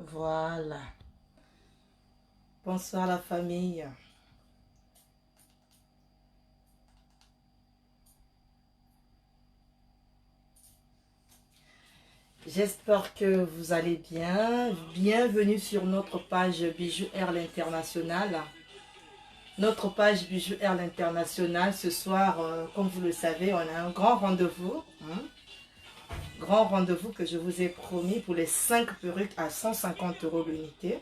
Voilà. Bonsoir la famille. J'espère que vous allez bien. Bienvenue sur notre page Bijou Air L'International. Notre page Bijou Air L'International. Ce soir, comme vous le savez, on a un grand rendez-vous. Grand rendez-vous que je vous ai promis pour les 5 perruques à 150 € l'unité.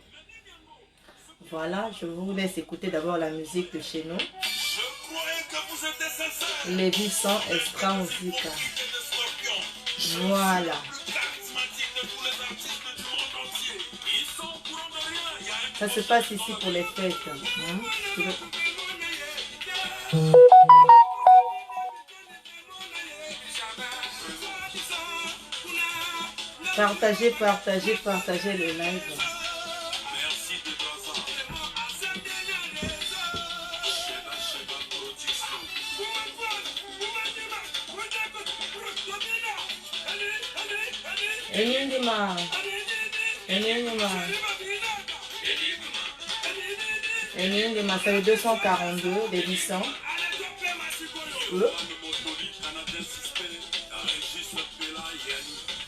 Voilà, je vous laisse écouter d'abord la musique de chez nous. Les 800 Extra Musica. Voilà. Ça se passe ici pour les fêtes. Partagez, partagez, partagez le live. Enigma. Enigma, c'est le 242, les 800.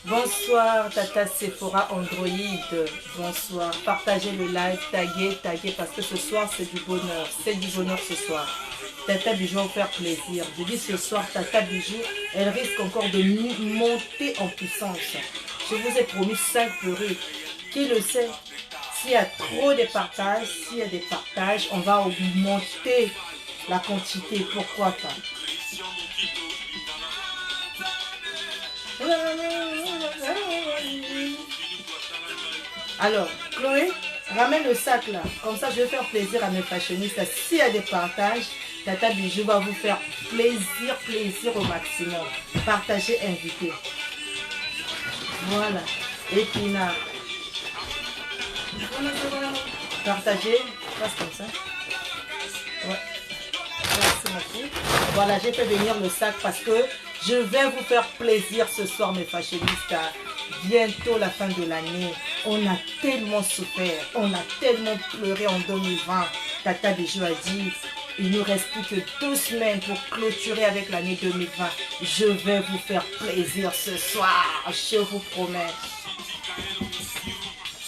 Bonsoir Tata Sephora Android. Bonsoir. Partagez le live, taguez parce que ce soir c'est du bonheur. C'est du bonheur ce soir. Tata Bijou va vous faire plaisir. Je dis ce soir, Tata Bijou, elle risque encore de monter en puissance. Je vous ai promis 5 perruques. Qui le sait? S'il y a trop de partages, s'il y a des partages, on va augmenter la quantité. Pourquoi pas? Alors, Chloé, ramène le sac là. Comme ça, je vais faire plaisir à mes fashionistes. S'il y a des partages, Tata Bijou va vous faire plaisir au maximum. Partagez, invitez. Voilà. Épinard. Partagez. Passe comme ça. Ouais. Merci beaucoup. Voilà, j'ai fait venir le sac parce que je vais vous faire plaisir ce soir, mes fashionistes. Bientôt la fin de l'année. On a tellement souffert. On a tellement pleuré en 2020. Tata Bijou a dit, il ne nous reste plus que 2 semaines pour clôturer avec l'année 2020. Je vais vous faire plaisir ce soir. Je vous promets.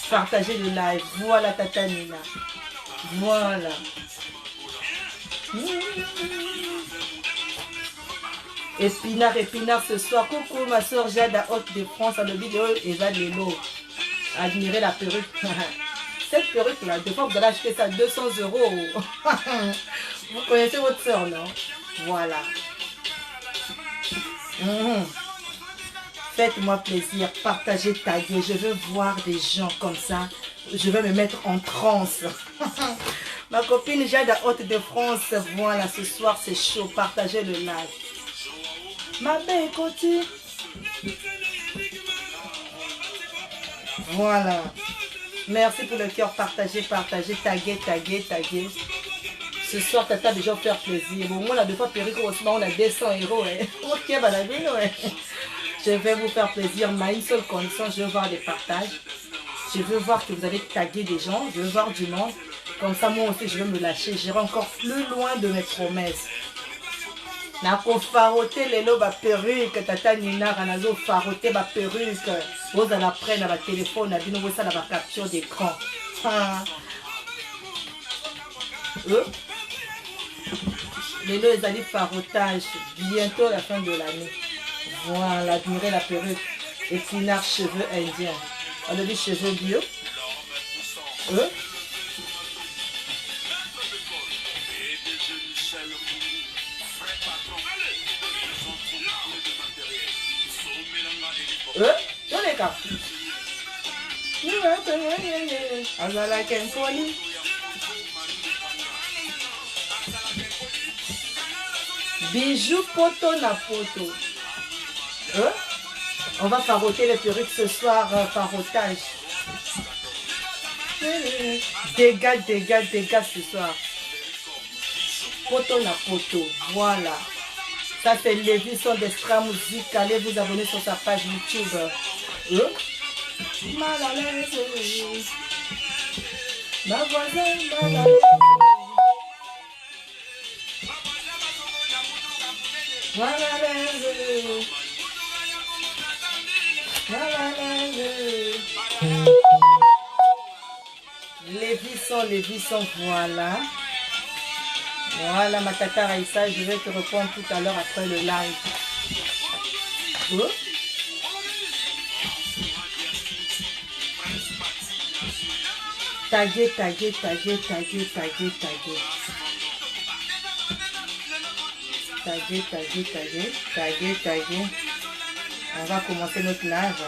Partagez le live. Voilà Tata Nina. Voilà. Épinard ce soir. Coucou ma soeur Jade à Haute-de-France. À la vidéo Eva Lelo. Admirez la perruque. Cette perruque là, des fois vous allez acheter ça 200 €. Vous connaissez votre soeur, non? Voilà. Faites-moi plaisir, partagez, taguez. Je veux voir des gens comme ça. Je vais me mettre en transe. Ma copine Jade à Haute-de-France. Voilà, ce soir c'est chaud. Partagez le live. Ma belle continue. Voilà. Merci pour le cœur. Partagez, taguez. Ce soir, Tata déjà faire plaisir. Bon, moi, on a 2 fois perruque au on a 200 €. Ok, madame, je vais vous faire plaisir. Mais une seule condition, je veux voir des partages. Je veux voir que vous allez taguer des gens. Je veux voir du monde. Comme ça, moi aussi, je vais me lâcher. J'irai encore plus loin de mes promesses. Nako faroter lelo ba perruque Tata Nina ranazo faroter ba perruque. Vous allez prendre ba téléphone na bino ça la capture d'écran. Lelo les allez farotage bientôt la fin de l'année. Voilà, admirez la perruque. Épinard cheveux indiens. On a dit cheveux bio. Bijou poto na poto. On va faroter les perruques ce soir, farotage. Dégâts ce soir. Poto na poto, voilà. Ça c'est Lévison d'Extra Musique. Allez vous abonner sur sa page YouTube. Mal à l'aise. Ma voisine mal à l'aise. Mal à l'aise. Les vissons, voilà. Voilà, ma tata Raïssa, je vais te répondre tout à l'heure après le live. Oh. Taguer. Taguer. On va commencer notre live.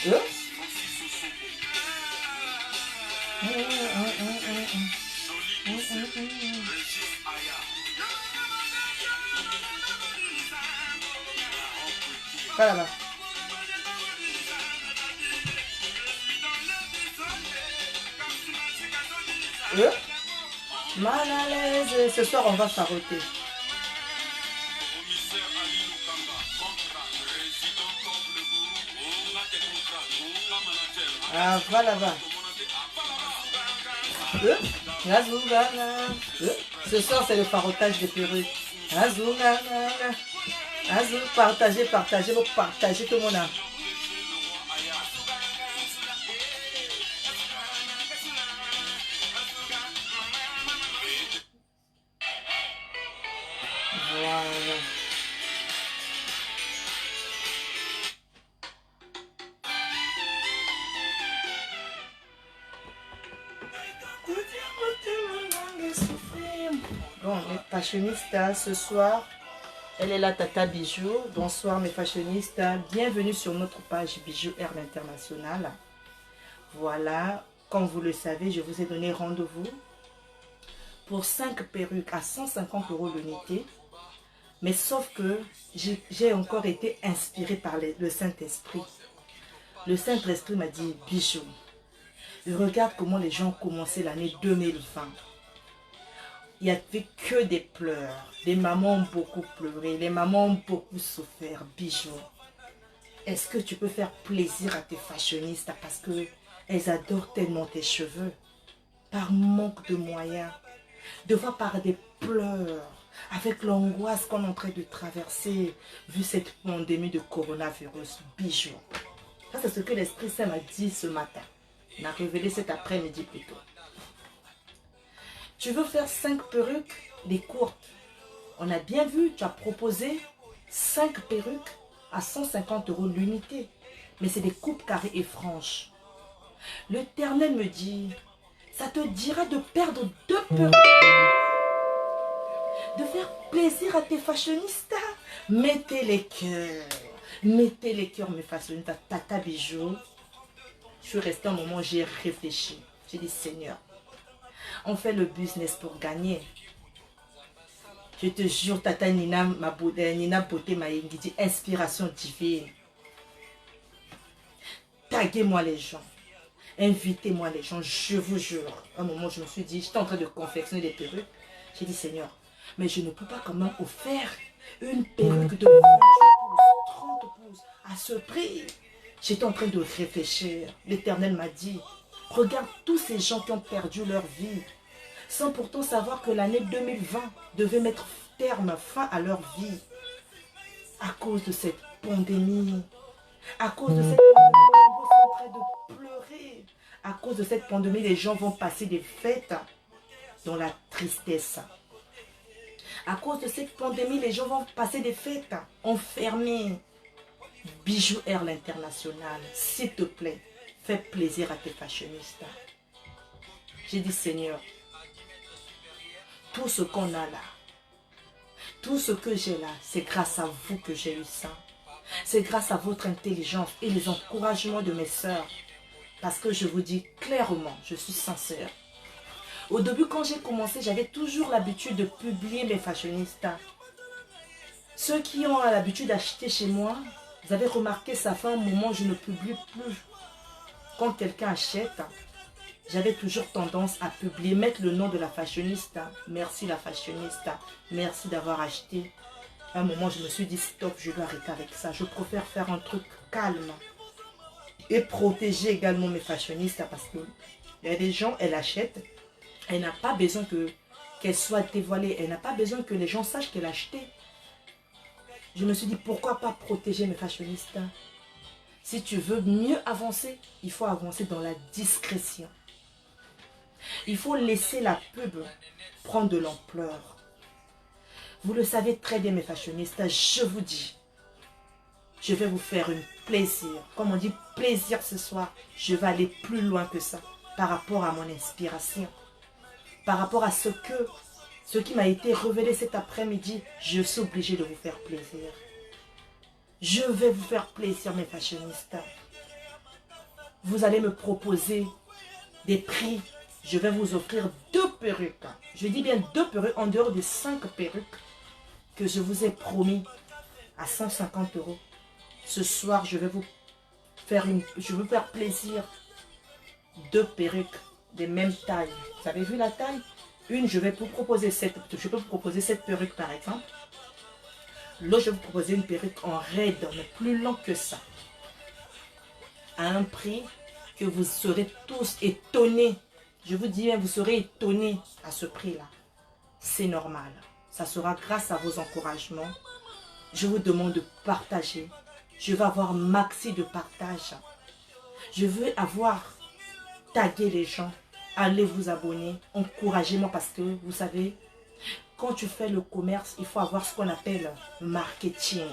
Oh. Pas là-bas. Mal à l'aise. Ce soir, on va faroter. Ah, va là-bas. Ce soir, c'est le farotage des perruques. Partagez, vous partagez tout le monde. Voilà. Bon, mes fashionistas, ce soir, elle est là, Tata Bijou. Bonsoir mes fashionistas, bienvenue sur notre page Bijou Air International. Voilà, comme vous le savez, je vous ai donné rendez-vous pour 5 perruques à 150 € l'unité. Mais sauf que j'ai encore été inspirée par le Saint-Esprit. Le Saint-Esprit m'a dit, Bijou, regarde comment les gens ont commencé l'année 2020. Il n'y avait que des pleurs. Les mamans ont beaucoup pleuré. Les mamans ont beaucoup souffert. Bijou, est-ce que tu peux faire plaisir à tes fashionistas parce qu'elles adorent tellement tes cheveux? Par manque de moyens. De voir par des pleurs. Avec l'angoisse qu'on est en train de traverser. Vu cette pandémie de coronavirus. Bijou. Ça, c'est ce que l'Esprit Saint m'a dit ce matin. Il m'a révélé cet après-midi plutôt. Tu veux faire 5 perruques, les courtes. On a bien vu, tu as proposé 5 perruques à 150 € l'unité. Mais c'est des coupes carrées et franches. L'Éternel me dit, ça te dira de perdre 2 perruques. De faire plaisir à tes fashionistas. Mettez les cœurs. Mettez les cœurs, mes fashionistas. Tata Bijou. Je suis restée un moment, j'ai réfléchi. J'ai dit, Seigneur, on fait le business pour gagner. Je te jure, Tata Nina, Nina Beauté Maïngi dit inspiration divine. Taguez-moi les gens. Invitez-moi les gens, je vous jure. À un moment, je me suis dit, j'étais en train de confectionner des perruques. J'ai dit, Seigneur, mais je ne peux pas quand même offrir une perruque de 28 pouces, 30 pouces à ce prix. J'étais en train de réfléchir. L'Éternel m'a dit, regarde tous ces gens qui ont perdu leur vie, sans pourtant savoir que l'année 2020 devait mettre fin à leur vie. À cause de cette pandémie. À cause de cette pandémie, les gens sont en train de pleurer. À cause de cette pandémie, les gens vont passer des fêtes dans la tristesse. À cause de cette pandémie, les gens vont passer des fêtes enfermés. Bijou Air l'International, s'il te plaît, fais plaisir à tes fashionistas. J'ai dit, Seigneur, tout ce qu'on a là, tout ce que j'ai là, c'est grâce à vous que j'ai eu ça. C'est grâce à votre intelligence et les encouragements de mes sœurs. Parce que je vous dis clairement, je suis sincère. Au début, quand j'ai commencé, j'avais toujours l'habitude de publier mes fashionistas. Ceux qui ont l'habitude d'acheter chez moi, vous avez remarqué, ça fait un moment où je ne publie plus. Quand quelqu'un achète, j'avais toujours tendance à publier, mettre le nom de la fashionista. Merci la fashionista, merci d'avoir acheté. À un moment, je me suis dit, stop, je dois arrêter avec ça. Je préfère faire un truc calme. Et protéger également mes fashionistas parce que il y a des gens, elle achète, elle n'a pas besoin qu'elle soit dévoilée, elle n'a pas besoin que les gens sachent qu'elle a acheté. Je me suis dit, pourquoi pas protéger mes fashionistas? Si tu veux mieux avancer, il faut avancer dans la discrétion. Il faut laisser la pub prendre de l'ampleur. Vous le savez très bien, mes fashionistas, je vous dis, je vais vous faire un plaisir. Comme on dit, plaisir ce soir. Je vais aller plus loin que ça par rapport à mon inspiration. Par rapport à ce qui m'a été révélé cet après-midi, je suis obligée de vous faire plaisir. Je vais vous faire plaisir, mes fashionistas. Vous allez me proposer des prix. Je vais vous offrir 2 perruques. Je dis bien 2 perruques en dehors des 5 perruques que je vous ai promis à 150 €. Ce soir, je vais vous faire plaisir. 2 perruques des mêmes tailles. Vous avez vu la taille? Une, je vais vous proposer je peux vous proposer cette perruque par exemple. L'autre, je vais vous proposer une perruque en raid, mais plus long que ça. À un prix que vous serez tous étonnés. Je vous dis, vous serez étonnés à ce prix-là. C'est normal. Ça sera grâce à vos encouragements. Je vous demande de partager. Je vais avoir maxi de partage. Je veux avoir tagué les gens. Allez vous abonner. Encouragez-moi parce que, vous savez, quand tu fais le commerce, il faut avoir ce qu'on appelle marketing.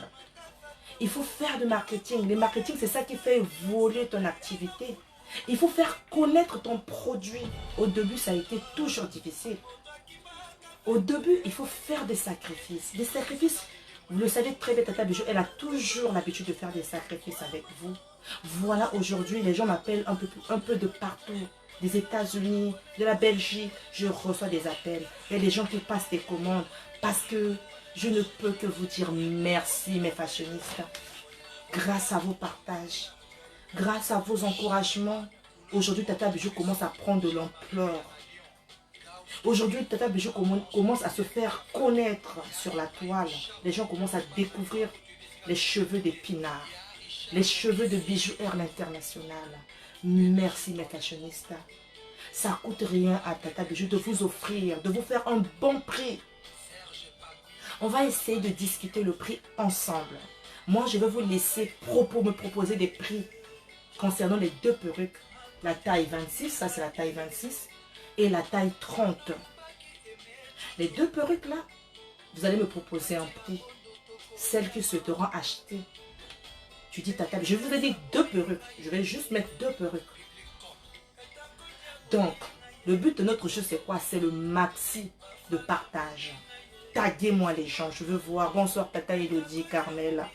Il faut faire du marketing. Le marketing, c'est ça qui fait voler ton activité. Il faut faire connaître ton produit. Au début, ça a été toujours difficile. Au début, il faut faire des sacrifices. Des sacrifices, vous le savez très bien, Tata Bijou, elle a toujours l'habitude de faire des sacrifices avec vous. Voilà, aujourd'hui, les gens m'appellent un peu de partout. Des États-Unis, de la Belgique, je reçois des appels. Il y a des gens qui passent des commandes parce que je ne peux que vous dire merci, mes fashionistas. Grâce à vos partages, grâce à vos encouragements, aujourd'hui, Tata Bijou commence à prendre de l'ampleur. Aujourd'hui, Tata Bijou commence à se faire connaître sur la toile. Les gens commencent à découvrir les cheveux d'Épinard, les cheveux de Bijou Air International. Merci, mes fashionistas. Ça ne coûte rien à Tata Bijou de vous offrir, de vous faire un bon prix. On va essayer de discuter le prix ensemble. Moi, je vais vous laisser me proposer des prix concernant les 2 perruques. La taille 26, ça c'est la taille 26, et la taille 30. Les 2 perruques là, vous allez me proposer un prix. Celles qui souhaiteront acheter. Tu dis, Tata, je vous ai dit 2 perruques. Je vais juste mettre 2 perruques. Donc, le but de notre jeu, c'est quoi? C'est le maxi de partage. Taguez-moi les gens, je veux voir. Bonsoir, Tata Elodie, Carmel.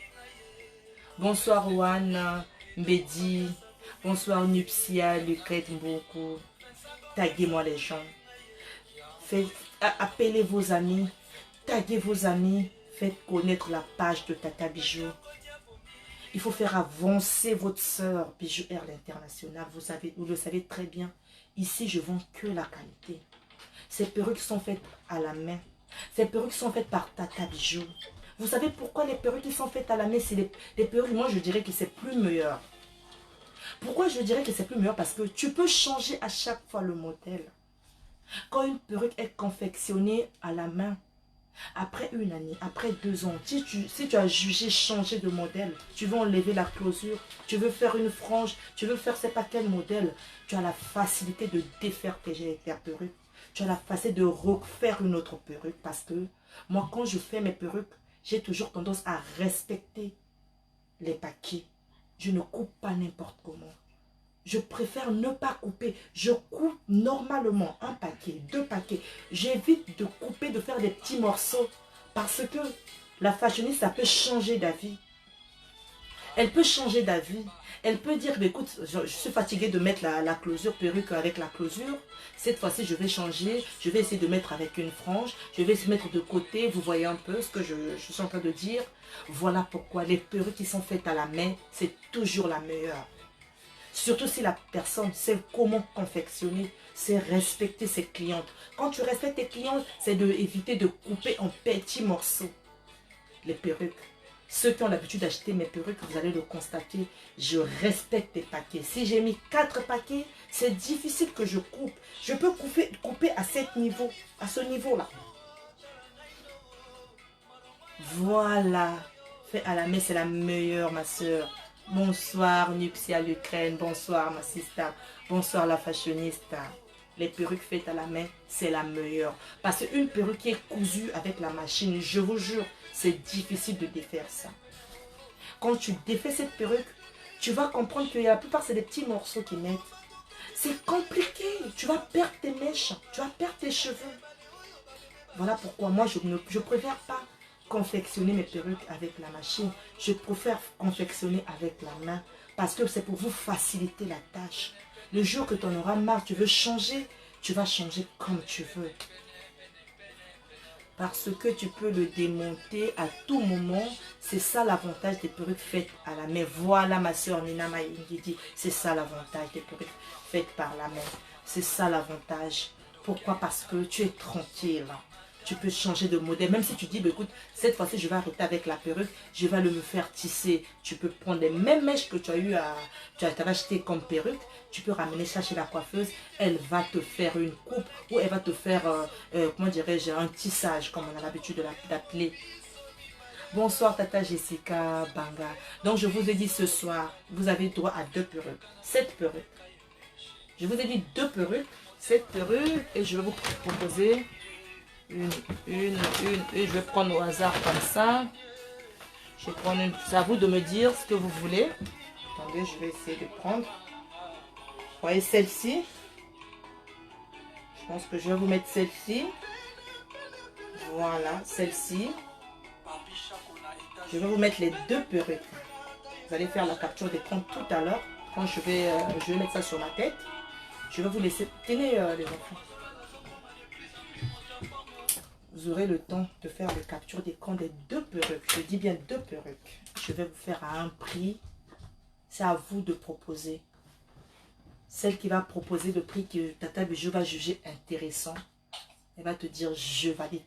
Bonsoir, Juan, Mbedi. Bonsoir, Nupsia, Lucrète, Mboko. Taguez-moi les gens. Appelez vos amis. Taguez vos amis. Faites connaître la page de Tata Bijou. Il faut faire avancer votre sœur Bijou Air International. Vous le savez très bien. Ici, je vends que la qualité. Ces perruques sont faites à la main. Ces perruques sont faites par Tata Bijou. Vous savez pourquoi les perruques qui sont faites à la main, c'est les perruques, moi je dirais que c'est plus meilleur. Pourquoi je dirais que c'est plus meilleur? Parce que tu peux changer à chaque fois le modèle. Quand une perruque est confectionnée à la main, après 1 année, après 2 ans, si tu as jugé changer de modèle, tu veux enlever la closure, tu veux faire une frange, tu veux faire je ne sais pas quel modèle, tu as la facilité de défaire tes perruques. Tu as la facilité de refaire une autre perruque parce que moi, quand je fais mes perruques, j'ai toujours tendance à respecter les paquets. Je ne coupe pas n'importe comment. Je préfère ne pas couper. Je coupe normalement 1 paquet, 2 paquets. J'évite de couper, de faire des petits morceaux. Parce que la fashioniste, ça peut changer d'avis. Elle peut changer d'avis. Elle peut dire, écoute, je suis fatiguée de mettre la closure, perruque avec la closure. Cette fois-ci, je vais changer. Je vais essayer de mettre avec une frange. Je vais se mettre de côté. Vous voyez un peu ce que je suis en train de dire. Voilà pourquoi les perruques qui sont faites à la main, c'est toujours la meilleure. Surtout si la personne sait comment confectionner, c'est respecter ses clientes. Quand tu respectes tes clientes, c'est d'éviter de couper en petits morceaux les perruques. Ceux qui ont l'habitude d'acheter mes perruques, vous allez le constater, je respecte les paquets. Si j'ai mis 4 paquets, c'est difficile que je coupe. Je peux couper à ce niveau-là. Voilà. Fait à la main, c'est la meilleure, ma soeur. Bonsoir, Nuxia l'Ukraine. Bonsoir, ma sister. Bonsoir, la fashionista. Les perruques faites à la main, c'est la meilleure. Parce qu'une perruque qui est cousue avec la machine, je vous jure, c'est difficile de défaire ça. Quand tu défais cette perruque, tu vas comprendre que la plupart, c'est des petits morceaux qui mettent. C'est compliqué. Tu vas perdre tes mèches. Tu vas perdre tes cheveux. Voilà pourquoi moi, je ne préfère pas confectionner mes perruques avec la machine. Je préfère confectionner avec la main. Parce que c'est pour vous faciliter la tâche. Le jour que tu en auras marre, tu veux changer, tu vas changer comme tu veux. Parce que tu peux le démonter à tout moment. C'est ça l'avantage des perruques faites à la main. Voilà ma soeur Nina Maïngidi. C'est ça l'avantage des perruques faites par la main. C'est ça l'avantage. Pourquoi? Parce que tu es tranquille. Tu peux changer de modèle. Même si tu dis, bah, écoute, cette fois-ci, je vais arrêter avec la perruque. Je vais me faire tisser. Tu peux prendre les mêmes mèches que tu as acheté comme perruque. Tu peux ramener ça chez la coiffeuse. Elle va te faire une coupe ou elle va te faire, comment dirais-je, un tissage, comme on a l'habitude d'appeler. Bonsoir, Tata Jessica Banga. Donc, je vous ai dit ce soir, vous avez droit à 2 perruques. 7 perruques. Je vous ai dit 2 perruques, 7 perruques. Et je vais vous proposer... Une. Je vais prendre au hasard comme ça. Je vais prendre une. C'est à vous de me dire ce que vous voulez. Attendez, je vais essayer de prendre. Vous voyez celle-ci. Je pense que je vais vous mettre celle-ci. Voilà, celle-ci. Je vais vous mettre les 2 perruques. Vous allez faire la capture d'écran tout à l'heure. Quand je vais mettre ça sur ma tête. Je vais vous laisser. Tenez les enfants. Vous aurez le temps de faire les captures d'écran des 2 perruques. Je dis bien 2 perruques. Je vais vous faire à un prix. C'est à vous de proposer. Celle qui va proposer le prix que Tata Bijou va juger intéressant. Elle va te dire je valide.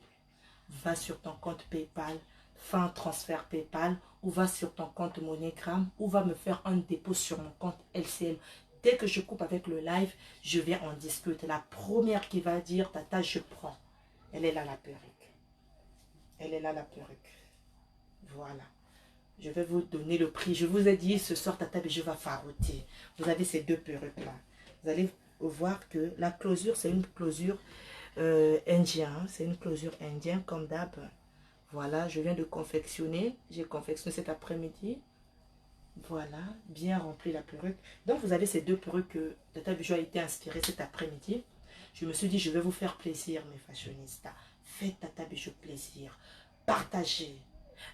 Va sur ton compte PayPal. Fais un transfert PayPal. Ou va sur ton compte MoneyGram. Ou va me faire un dépôt sur mon compte LCM. Dès que je coupe avec le live, je viens en discuter. La première qui va dire Tata je prends. Elle est là la perruque. Elle est là la perruque. Voilà. Je vais vous donner le prix. Je vous ai dit ce soir Tata Bijou va farouter. Vous avez ces 2 perruques là. Vous allez voir que la closure c'est une closure indienne. C'est une closure indienne comme d'hab. Voilà. Je viens de confectionner. J'ai confectionné cet après-midi. Voilà. Bien rempli la perruque. Donc vous avez ces 2 perruques que Tata Bijou a été inspirée cet après-midi. Je me suis dit, je vais vous faire plaisir, mes fashionistas. Faites Tata Bijou plaisir. Partagez.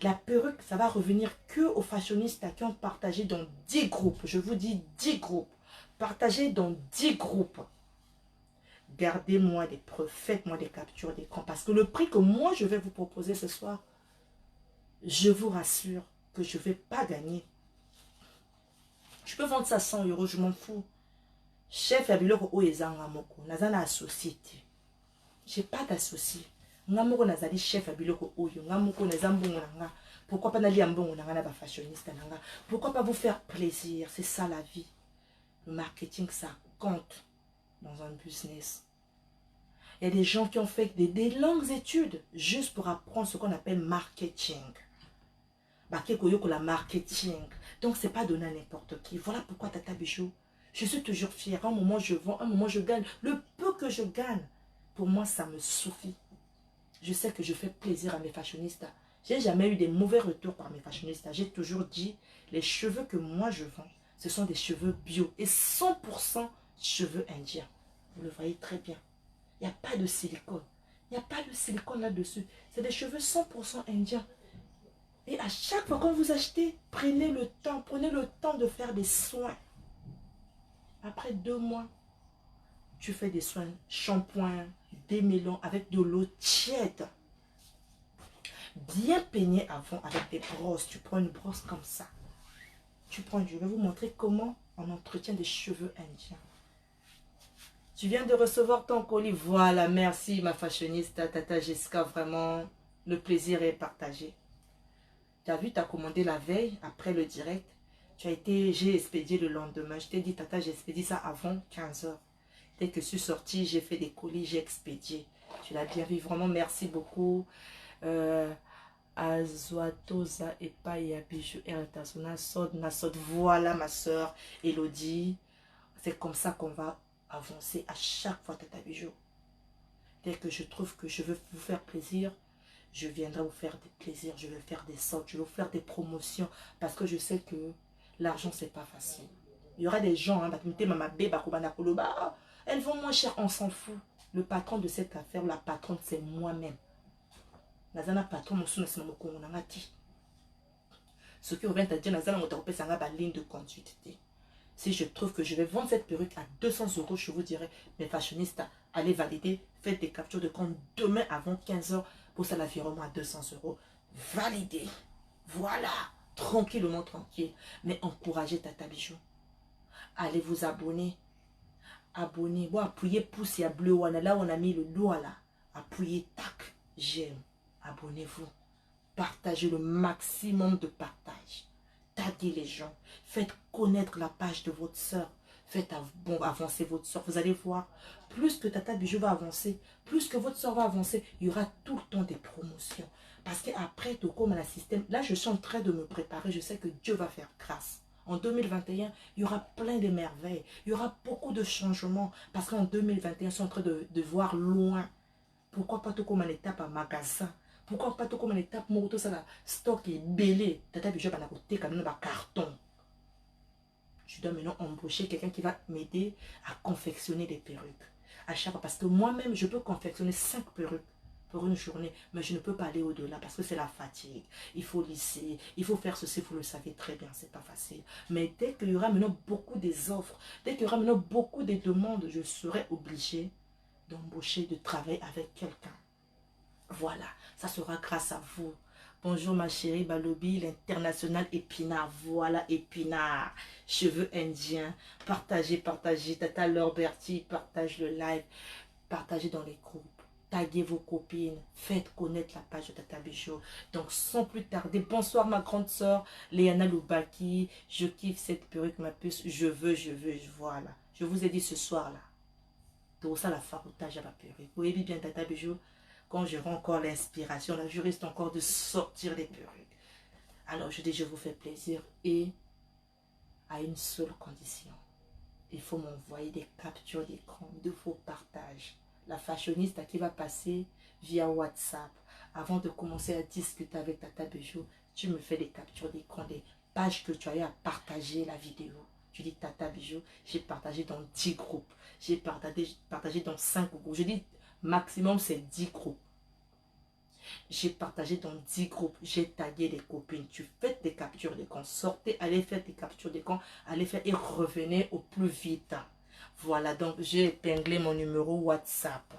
La perruque, ça va revenir que aux fashionistas qui ont partagé dans 10 groupes. Je vous dis 10 groupes. Partagez dans 10 groupes. Gardez-moi des preuves. Faites-moi des captures d'écran. Parce que le prix que moi, je vais vous proposer ce soir, je vous rassure que je ne vais pas gagner. Je peux vendre ça à 100 €, je m'en fous. Chef ya biloko oyo ezanga moko naza na société. J'ai pas d'associé. Nga moko nazali chef ya biloko oyo nga moko naza mbongo na nga. Pourquoi pas nalia mbongo na nga na ba fashionista na nga? Pourquoi pas vous faire plaisir? C'est ça la vie. Le marketing ça compte dans un business. Il y a des gens qui ont fait des longues études juste pour apprendre ce qu'on appelle marketing. La marketing. Donc c'est pas donné à n'importe qui. Voilà pourquoi Tata Bijou, je suis toujours fière. Un moment, je vends, un moment, je gagne. Le peu que je gagne, pour moi, ça me suffit. Je sais que je fais plaisir à mes fashionistas. Je n'ai jamais eu des mauvais retours par mes fashionistas. J'ai toujours dit, les cheveux que moi, je vends, ce sont des cheveux bio. Et 100% cheveux indiens. Vous le voyez très bien. Il n'y a pas de silicone. Il n'y a pas de silicone là-dessus. C'est des cheveux 100% indiens. Et à chaque fois que vous achetez, prenez le temps de faire des soins. Après 2 mois, tu fais des soins, shampoing, démêlant avec de l'eau tiède. Bien peigné avant avec des brosses. Tu prends une brosse comme ça. Je vais vous montrer comment on entretient des cheveux indiens. Tu viens de recevoir ton colis. Voilà, merci ma fashioniste, Tata Jessica. Vraiment, le plaisir est partagé. Tu as vu, tu as commandé la veille, après le direct. Tu as été, j'ai expédié le lendemain. Je t'ai dit, tata, j'ai expédié ça avant 15 h. Dès que je suis sortie, j'ai fait des colis, j'ai expédié. Tu l'as bien vu, vraiment, merci beaucoup. Azoatosa et Paya Bijou Ertasona Sod Nasod. Voilà ma soeur Elodie. C'est comme ça qu'on va avancer à chaque fois, tata Bijou. Dès que je trouve que je veux vous faire plaisir, je viendrai vous faire des plaisirs, je vais faire des sortes, je vais vous faire des promotions parce que je sais que l'argent, c'est pas facile. Il y aura des gens, elles vont moins cher, on s'en fout. Le patron de cette affaire, la patronne, c'est moi-même. Ce qui revient à dire, ligne de conduite. Si je trouve que je vais vendre cette perruque à 200 €, je vous dirai, mes fashionistes, allez valider, faites des captures de compte demain avant 15 h pour ça l'avirement à 200 €. Validez. Voilà. Tranquillement, tranquille. Mais encouragez Tata Bijou. Allez vous abonner. Abonnez. Bon, appuyez pouce et à bleu. Là, on a mis le doigt là. Appuyez, tac. J'aime. Abonnez-vous. Partagez le maximum de partage. Taguez les gens. Faites connaître la page de votre soeur. Faites avancer votre soeur. Vous allez voir, plus que Tata Bijou va avancer, plus que votre soeur va avancer, il y aura tout le temps des promotions. Parce qu'après, tout comme un système, là je suis en train de me préparer, je sais que Dieu va faire grâce. En 2021, il y aura plein de merveilles. Il y aura beaucoup de changements. Parce qu'en 2021, je suis en train de voir loin. Pourquoi pas tout comme une étape à magasin? Pourquoi pas tout comme une étape moto, ça la stock est belé. Tata Bijou va côté quand même un carton. Je dois maintenant embaucher quelqu'un qui va m'aider à confectionner des perruques. À chaque fois, parce que moi-même, je peux confectionner 5 perruques pour une journée, mais je ne peux pas aller au-delà parce que c'est la fatigue. Il faut lisser, il faut faire ceci, vous le savez très bien, c'est pas facile. Mais dès qu'il y aura maintenant beaucoup des offres, dès qu'il y aura maintenant beaucoup de demandes, je serai obligé d'embaucher, de travailler avec quelqu'un. Voilà, ça sera grâce à vous. Bonjour ma chérie Balobi, l'international Épinard. Voilà Épinard, cheveux indiens. Partagez, partagez. Tata Laure Berti, partage le live. Partagez dans les groupes. Taguez vos copines. Faites connaître la page de Tata Bijou. Donc sans plus tarder, bonsoir ma grande soeur Léana Loubaki. Je kiffe cette perruque ma puce. Je veux. Voilà. Je vous ai dit ce soir là. Tout ça la faroutage à ma perruque. Vous voyez bien Tata Bijou. Quand j'aurai encore l'inspiration, là, je risque encore de sortir des perruques. Alors, je dis, je vous fais plaisir et à une seule condition. Il faut m'envoyer des captures d'écran de vos partages. La fashioniste qui va passer via WhatsApp. Avant de commencer à discuter avec Tata Bijou, tu me fais des captures d'écran, des pages que tu as eu à partager la vidéo. Tu dis, Tata Bijou, j'ai partagé dans 10 groupes. J'ai partagé dans 5 groupes. Je dis, maximum, c'est 10 groupes. J'ai partagé dans 10 groupes, j'ai tagué les copines. Tu fais des captures d'écran, sortez, allez faire des captures d'écran, allez faire et revenez au plus vite. Voilà, donc j'ai épinglé mon numéro WhatsApp.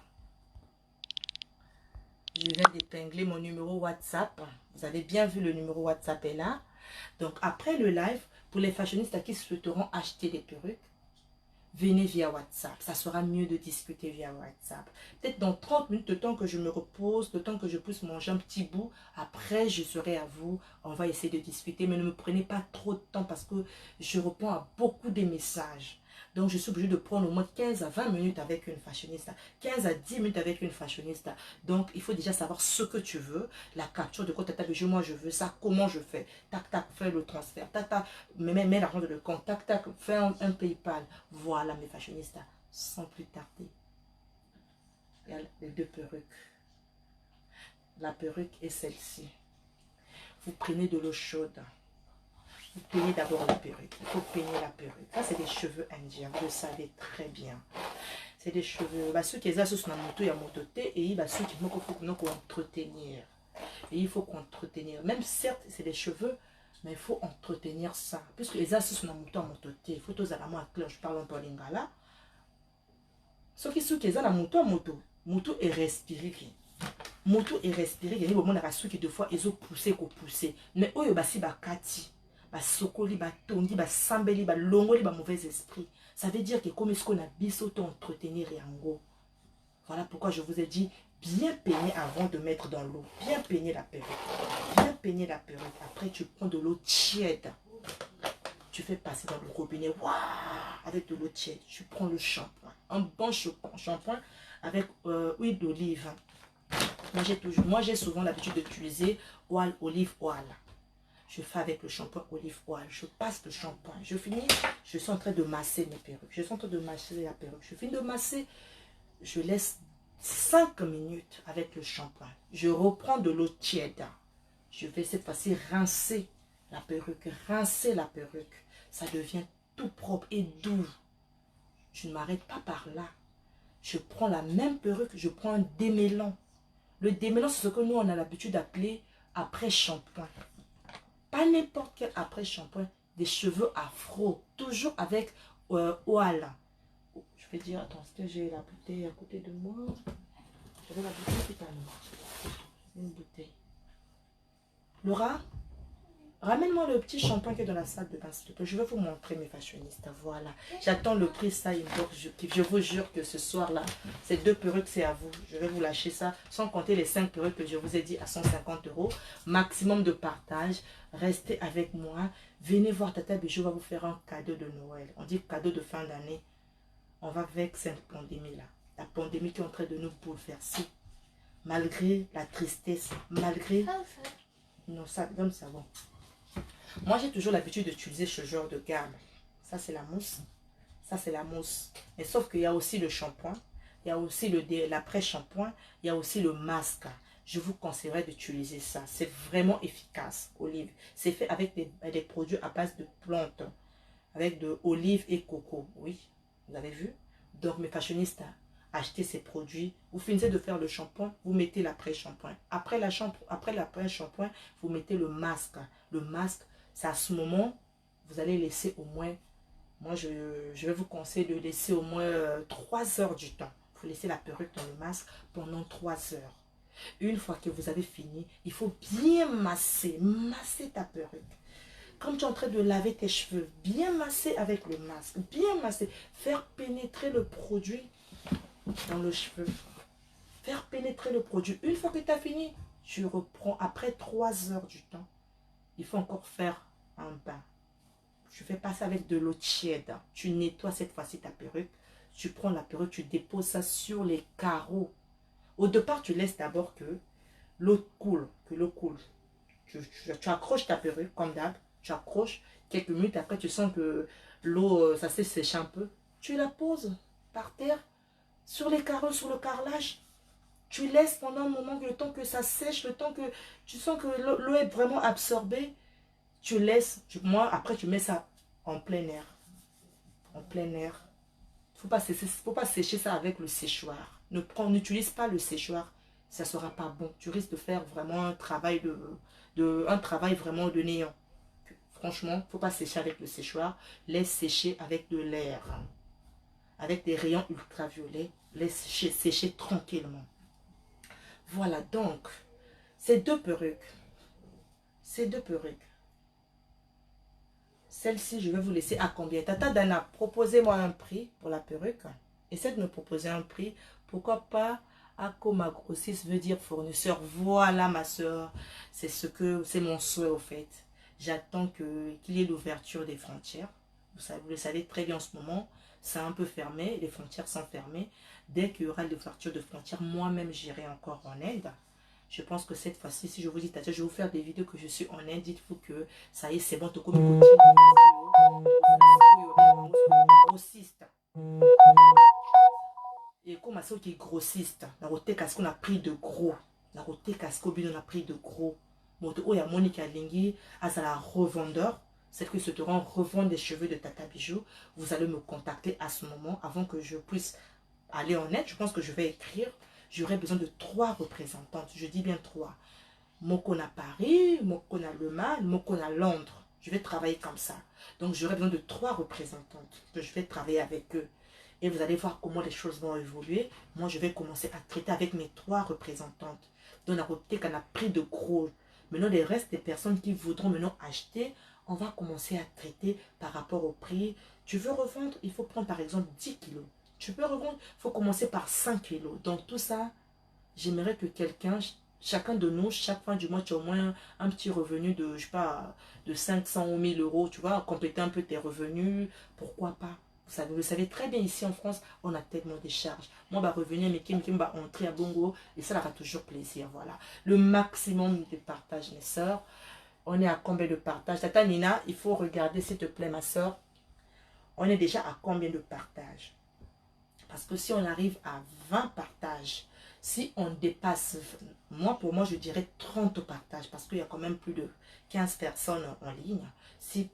Je viens d'épingler mon numéro WhatsApp. Vous avez bien vu, le numéro WhatsApp est là. Donc après le live, pour les fashionistes qui souhaiteront acheter des perruques, venez via WhatsApp. Ça sera mieux de discuter via WhatsApp. Peut-être dans 30 minutes, le temps que je me repose, le temps que je puisse manger un petit bout. Après, je serai à vous. On va essayer de discuter. Mais ne me prenez pas trop de temps parce que je réponds à beaucoup de messages. Donc, je suis obligée de prendre au moins 15 à 20 minutes avec une fashionista. 15 à 10 minutes avec une fashionista. Donc, il faut déjà savoir ce que tu veux. La capture de quoi Tata Bijou, moi je veux ça. Comment je fais? Tac, tac, fais le transfert. Tac, tac, mets l'argent de le compte. Tac, tac, fais un PayPal. Voilà mes fashionistas. Sans plus tarder. Il y a les 2 perruques. La perruque est celle-ci. Vous prenez de l'eau chaude. Vous peignez d'abord la perruque. Il faut peigner la perruque. Ça, c'est des cheveux indiens. Vous le savez très bien. C'est des cheveux. Ceux qui ont sur la moto, il y a mototé. Et ceux qui faut entretenir. Et il faut entretenir. Même certes, c'est des cheveux, mais il faut entretenir ça. Puisque les assos sur la moto, il faut tous à la main. Je parle un peu lingala. Ceux qui sont la moto, moto est respiré. Moto est respiré. Il y a des moments où deux fois, ils ont poussé. Mais eux, ils ont kati. Sokoli, tondi, sambeli, longoli, mauvais esprit. Ça veut dire que comme est-ce qu'on a biso entretenir et en gros. Voilà pourquoi je vous ai dit bien peigner avant de mettre dans l'eau. Bien peigner la perruque. Bien peigner la perruque. Après, tu prends de l'eau tiède. Tu fais passer dans le robinet. Waouh, avec de l'eau tiède. Tu prends le shampoing. Un bon shampoing avec huile d'olive. Moi, j'ai souvent l'habitude d'utiliser oil, olive, oil. Je fais avec le shampoing olive oil. Je passe le shampoing. Je finis. Je suis en train de masser mes perruques. Je suis en train de masser la perruque. Je finis de masser. Je laisse 5 minutes avec le shampoing. Je reprends de l'eau tiède. Je vais cette fois-ci rincer la perruque. Rincer la perruque. Ça devient tout propre et doux. Je ne m'arrête pas par là. Je prends la même perruque. Je prends un démêlant. Le démêlant, c'est ce que nous, on a l'habitude d'appeler après-shampoing. Pas n'importe quel après-shampoing. Des cheveux afro. Toujours avec oil. Je vais dire, attends, est-ce que j'ai la bouteille à côté de moi? J'avais la bouteille tout à l'heure. Une bouteille. Laura, ramène-moi le petit shampoing qui est dans la salle de bain, s'il te plaît. Je vais vous montrer mes fashionistas. Voilà. J'attends le prix, ça, je vous jure que ce soir-là, ces 2 perruques, c'est à vous. Je vais vous lâcher ça, sans compter les 5 perruques que je vous ai dit à 150 €. Maximum de partage. Restez avec moi. Venez voir Tata Bijou va vous faire un cadeau de Noël. On dit cadeau de fin d'année. On va avec cette pandémie-là. La pandémie qui est en train de nous bouleverser. Malgré la tristesse, malgré... Non, ça donne savon. Moi, j'ai toujours l'habitude d'utiliser ce genre de gamme. Ça, c'est la mousse. Ça, c'est la mousse. Mais sauf qu'il y a aussi le shampoing. Il y a aussi l'après-shampoing. Il y a aussi le masque. Je vous conseillerais d'utiliser ça. C'est vraiment efficace, olive. C'est fait avec des produits à base de plantes. Avec de olive et coco. Oui, vous avez vu? Donc, mes fashionistas, achetez ces produits. Vous finissez de faire le shampoing, vous mettez l'après-shampoing. Après l'après-shampoing, vous mettez le masque. Le masque, c'est à ce moment, vous allez laisser au moins, moi je vais vous conseiller de laisser au moins 3 heures du temps. Vous laissez la perruque dans le masque pendant 3 heures. Une fois que vous avez fini, il faut bien masser ta perruque. Quand tu es en train de laver tes cheveux, bien masser avec le masque, bien masser, faire pénétrer le produit dans le cheveu. Faire pénétrer le produit. Une fois que tu as fini, tu reprends après 3 heures du temps. Il faut encore faire un bain. Tu fais passer avec de l'eau tiède. Tu nettoies cette fois-ci ta perruque. Tu prends la perruque, tu déposes ça sur les carreaux. Au départ, tu laisses d'abord que l'eau coule. Que l'eau coule. Tu accroches ta perruque comme d'hab. Tu accroches. Quelques minutes après, tu sens que l'eau, ça s'est séché un peu. Tu la poses par terre. Sur les carreaux, sur le carrelage, tu laisses pendant un moment, le temps que ça sèche, le temps que tu sens que l'eau est vraiment absorbée, tu laisses, après tu mets ça en plein air. En plein air. Il ne faut pas sécher ça avec le séchoir. N'utilise pas le séchoir, ça ne sera pas bon. Tu risques de faire vraiment un travail vraiment de néant. Franchement, il ne faut pas sécher avec le séchoir, laisse sécher avec de l'air. Avec des rayons ultraviolets, laisse sécher tranquillement. Voilà donc, ces 2 perruques, celle-ci, je vais vous laisser à combien? Tata Dana, proposez-moi un prix pour la perruque. Essayez de me proposer un prix. Pourquoi pas Ako ma grossiste veut dire fournisseur. Voilà ma soeur, c'est mon souhait au fait. J'attends qu'il y ait l'ouverture des frontières. Vous le savez très bien en ce moment. C'est un peu fermé, les frontières sont fermées. Dès qu'il y aura l'ouverture de frontières, moi-même j'irai encore en Inde. Je pense que cette fois-ci, si je vous dis, je vais vous faire des vidéos que je suis en Inde, dites-vous que ça y est, c'est bon, tout comme grossiste. Et comme ça qui est grossiste, la route qu'est-ce qu'on a pris de gros. La route qu'est-ce qu'on a pris de gros. Bon, il y a Monique Alingui, à la revendeur. Celle qui se te rend revendre des cheveux de Tata Bijou, vous allez me contacter à ce moment avant que je puisse aller en net. Je pense que je vais écrire. J'aurai besoin de 3 représentantes. Je dis bien 3. Mokona Paris, Mokona Le Mans, Mokona Londres. Je vais travailler comme ça. Donc j'aurai besoin de 3 représentantes. Que je vais travailler avec eux. Et vous allez voir comment les choses vont évoluer. Moi, je vais commencer à traiter avec mes 3 représentantes. Donc la route qu'on a pris de gros. Maintenant, les restes des personnes qui voudront maintenant acheter, on va commencer à traiter par rapport au prix. Tu veux revendre, il faut prendre par exemple 10 kilos. Tu peux revendre, il faut commencer par 5 kilos. Donc tout ça, j'aimerais que quelqu'un, chacun de nous, chaque fin du mois, tu as au moins un petit revenu de, je sais pas, de 500 ou 1000 euros, tu vois, compléter un peu tes revenus, pourquoi pas. Vous le savez très bien, ici en France, on a tellement de charges. Moi, bah, revenir, mais va entrer à Bongo, et ça aura toujours plaisir, voilà. Le maximum de partage, mes soeurs. On est à combien de partage? Tata Nina, il faut regarder, s'il te plaît, ma soeur. On est déjà à combien de partages? Parce que si on arrive à 20 partages, si on dépasse, moi pour moi je dirais 30 partages, parce qu'il y a quand même plus de 15 personnes en ligne. Si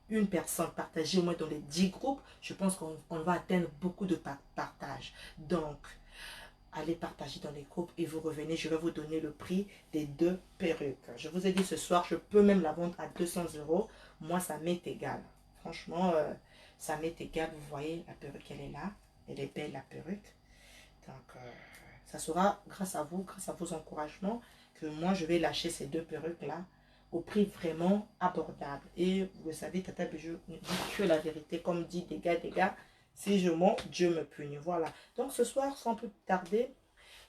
une personne partageait au moins dans les 10 groupes, je pense qu'on va atteindre beaucoup de partages. Donc, allez partager dans les groupes et vous revenez, je vais vous donner le prix des 2 perruques. Je vous ai dit ce soir, je peux même la vendre à 200 euros. Moi, ça m'est égal. Franchement, ça m'est égal. Vous voyez, la perruque, elle est là. Elle est belle, la perruque. Donc, ça sera grâce à vous, grâce à vos encouragements, que moi, je vais lâcher ces 2 perruques-là au prix vraiment abordable. Et vous le savez, Tata Bijou dit que la vérité, comme dit des gars, si je mens, Dieu me punit. Voilà. Donc, ce soir, sans plus tarder,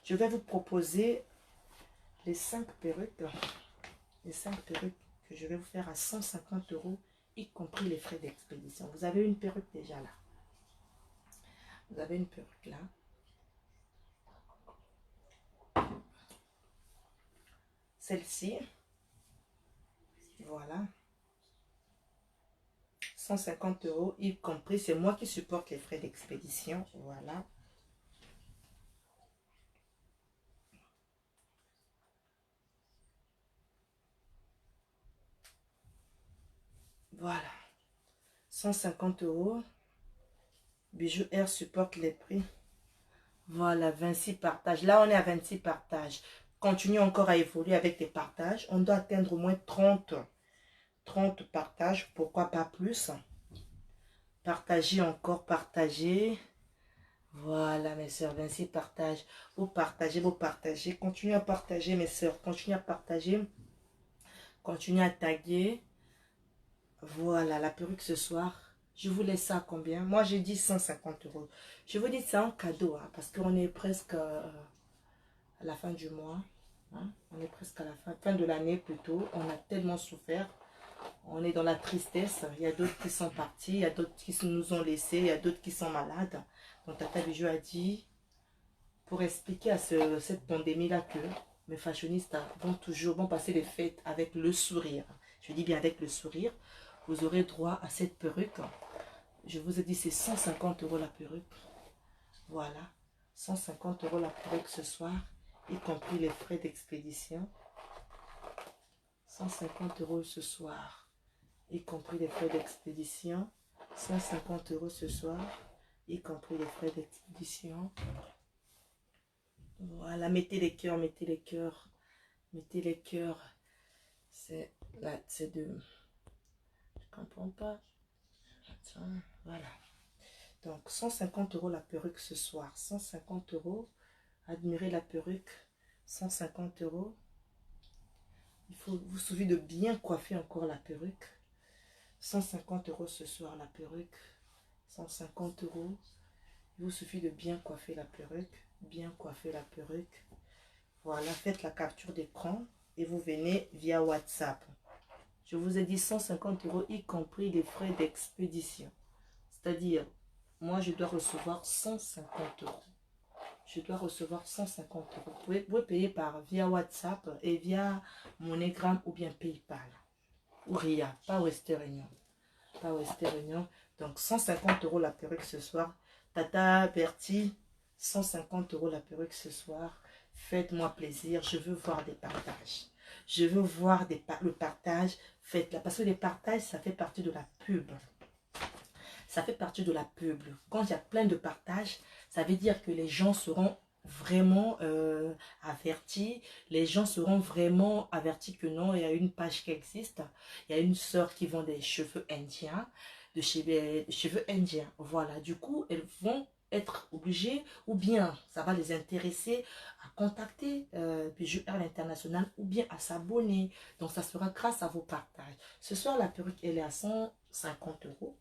je vais vous proposer les 5 perruques. Les 5 perruques que je vais vous faire à 150 euros, y compris les frais d'expédition. Vous avez une perruque déjà là. Vous avez une perruque là. Celle-ci, voilà, 150 euros, y compris, c'est moi qui supporte les frais d'expédition, voilà. Voilà, 150 euros, Bijou Air supporte les prix. Voilà, 26 partages. Là, on est à 26 partages. Continue encore à évoluer avec tes partages. On doit atteindre au moins 30 partages, pourquoi pas plus. Partager encore, partager. Voilà, mes soeurs, 26 partages. Vous partagez, vous partagez. Continuez à partager, mes soeurs. Continuez à partager. Continuez à taguer. Voilà, la perruque ce soir. Je vous laisse ça à combien? Moi, j'ai dit 150 euros. Je vous dis ça en cadeau, hein, parce qu'on est presque à la fin du mois. Hein. On est presque à la fin de l'année plutôt. On a tellement souffert. On est dans la tristesse. Il y a d'autres qui sont partis. Il y a d'autres qui nous ont laissés. Il y a d'autres qui sont malades. Donc, Tata Bijou a dit, pour expliquer à cette pandémie-là que mes fashionistes vont passer les fêtes avec le sourire. Je dis bien avec le sourire. Vous aurez droit à cette perruque. Je vous ai dit, c'est 150 euros la perruque. Voilà. 150 euros la perruque ce soir, y compris les frais d'expédition. 150 euros ce soir, y compris les frais d'expédition. 150 euros ce soir, y compris les frais d'expédition. Voilà, mettez les cœurs, mettez les cœurs, mettez les cœurs. C'est là, c'est de... Je comprends pas. Attends, voilà. Donc, 150 euros la perruque ce soir. 150 euros. Admirez la perruque. 150 euros. Vous suffit de bien coiffer encore la perruque. 150 euros ce soir la perruque. 150 euros. Il vous suffit de bien coiffer la perruque. Bien coiffer la perruque. Voilà, faites la capture d'écran et vous venez via WhatsApp. Je vous ai dit 150 euros, y compris les frais d'expédition. C'est-à-dire, moi, je dois recevoir 150 euros. Je dois recevoir 150 euros. Vous pouvez payer via WhatsApp et via MoneyGram ou bien PayPal. Ou RIA, pas Western Union. Pas Western Union. Donc, 150 euros la perruque ce soir. Tata Bertie, 150 euros la perruque ce soir. Faites-moi plaisir. Je veux voir des partages. Je veux voir le partage. Faites-la. Parce que les partages, ça fait partie de la pub. Ça fait partie de la pub. Quand il y a plein de partages, ça veut dire que les gens seront vraiment avertis. Les gens seront vraiment avertis que non, il y a une page qui existe. Il y a une sœur qui vend des cheveux indiens, des cheveux indiens. Voilà, du coup, elles vont être obligées, ou bien ça va les intéresser à contacter Bijou Air International, ou bien à s'abonner. Donc, ça sera grâce à vos partages. Ce soir, la perruque, elle est à 150 euros.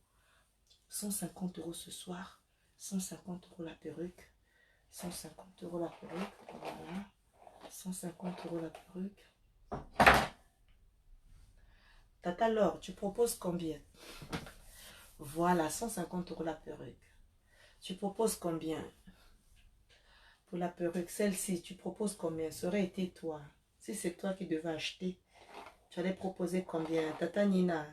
150 euros ce soir, 150 euros la perruque, 150 euros la perruque, voilà. 150 € la perruque. Tata Laure, tu proposes combien? Voilà, 150 € la perruque. Tu proposes combien? Pour la perruque, celle-ci, tu proposes combien? Ça aurait été toi. Si c'est toi qui devais acheter, tu allais proposer combien? Tata Nina,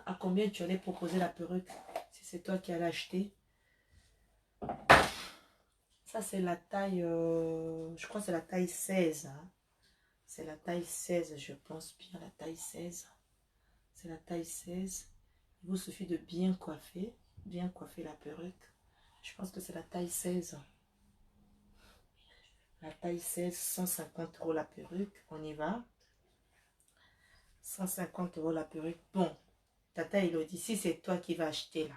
à combien tu allais proposer la perruque? Si c'est toi qui allais acheter. Ça, c'est la taille, je crois que c'est la taille 16. Hein. C'est la taille 16, je pense bien, la taille 16. C'est la taille 16. Il vous suffit de bien coiffer la perruque. Je pense que c'est la taille 16. La taille 16, 150 € la perruque. On y va. 150 € la perruque. Bon, Tata Elodie, si c'est toi qui vas acheter là,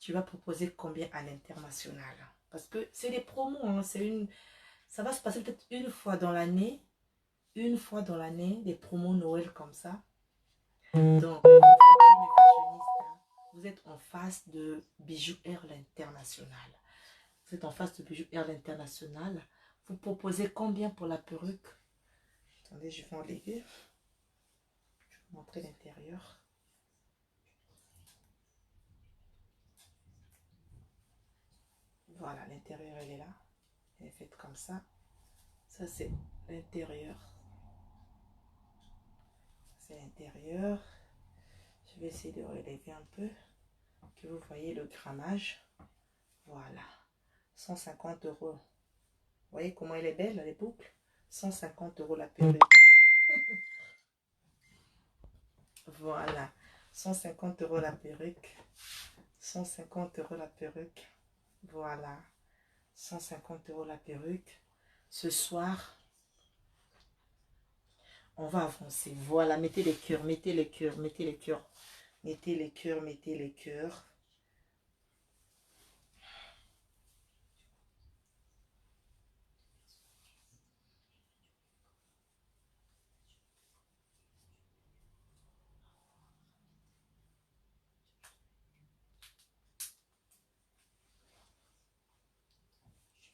tu vas proposer combien à l'international? Parce que c'est des promos, hein, ça va se passer peut-être une fois dans l'année, des promos Noël comme ça. Donc, vous êtes en face de Bijoux Air l'international. Vous êtes en face de Bijoux Air l'international. Vous proposez combien pour la perruque? Attendez, je vais enlever. Je vais vous montrer l'intérieur. Voilà, l'intérieur, elle est là. Elle est faite comme ça. Ça, c'est l'intérieur. C'est l'intérieur. Je vais essayer de relever un peu. Que vous voyez le grammage. Voilà. 150 €. Vous voyez comment elle est belle, les boucles? 150 € la perruque. Voilà. 150 € la perruque. 150 € la perruque. Voilà. 150 € la perruque. Ce soir, on va avancer. Voilà, mettez les cœurs, mettez les cœurs, mettez les cœurs. Mettez les cœurs, mettez les cœurs.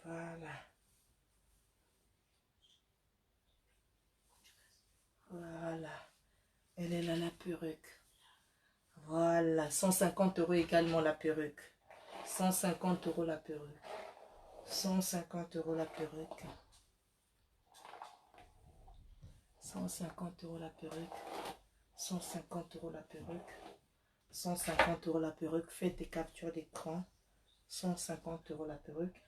Voilà. Voilà. Elle est là, la perruque. Voilà. 150 € également la perruque. 150 € la perruque. 150 € la perruque. 150 € la perruque. 150 € la perruque. 150 € la perruque. Faites des captures d'écran. 150 € la perruque.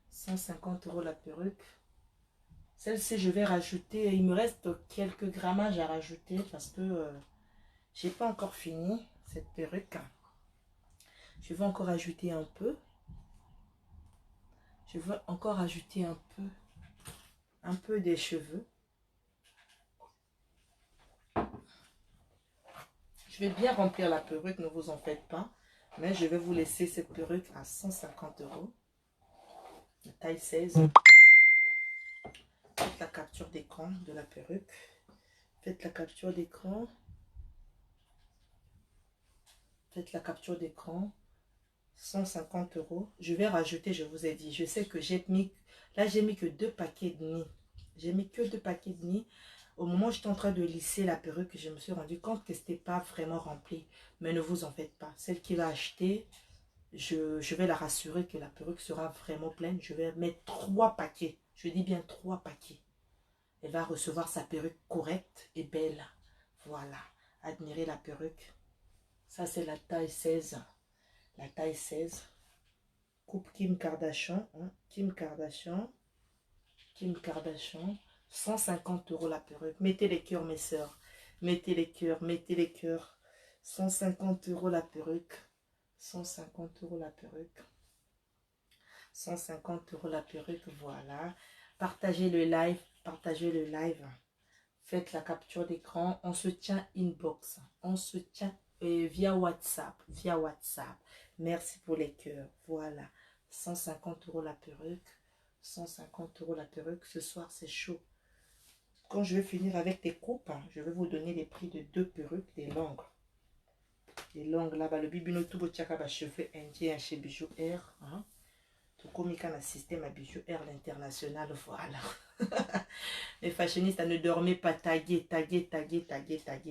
150 € la perruque. Celle-ci, je vais rajouter. Il me reste quelques grammages à rajouter parce que j'ai pas encore fini cette perruque. Je vais encore ajouter un peu. Je veux encore ajouter un peu des cheveux. Je vais bien remplir la perruque, ne vous en faites pas. Mais je vais vous laisser cette perruque à 150 €. La taille 16. Faites la capture d'écran de la perruque. Faites la capture d'écran. Faites la capture d'écran. 150 €. Je vais rajouter, je vous ai dit. Je sais que j'ai mis... Là, j'ai mis que 2 paquets et demi. J'ai mis que 2 paquets et demi. Au moment où j'étais en train de lisser la perruque, je me suis rendu compte que ce n'était pas vraiment rempli. Mais ne vous en faites pas. Celle qui va acheter, je vais la rassurer que la perruque sera vraiment pleine. Je vais mettre 3 paquets. Je dis bien 3 paquets. Elle va recevoir sa perruque correcte et belle. Voilà. Admirez la perruque. Ça, c'est la taille 16. La taille 16. Coupe Kim Kardashian. Hein? Kim Kardashian. 150 € la perruque. Mettez les cœurs, mes soeurs. Mettez les cœurs, mettez les cœurs. 150 € la perruque. 150 € la perruque. 150 € la perruque, voilà. Partagez le live, partagez le live. Faites la capture d'écran. On se tient inbox. On se tient via WhatsApp. Via WhatsApp. Merci pour les cœurs. Voilà. 150 € la perruque. 150 € la perruque. Ce soir, c'est chaud. Quand je vais finir avec les coupes, je vais vous donner les prix de 2 perruques, des longues. Les longues là-bas, le Bibino Tubo Tchakaba cheveux indien chez Bijoux Air. Hein. Comme un système à bijoux Air l'international, voilà. Les fashionistes, ne dormez pas, taguez,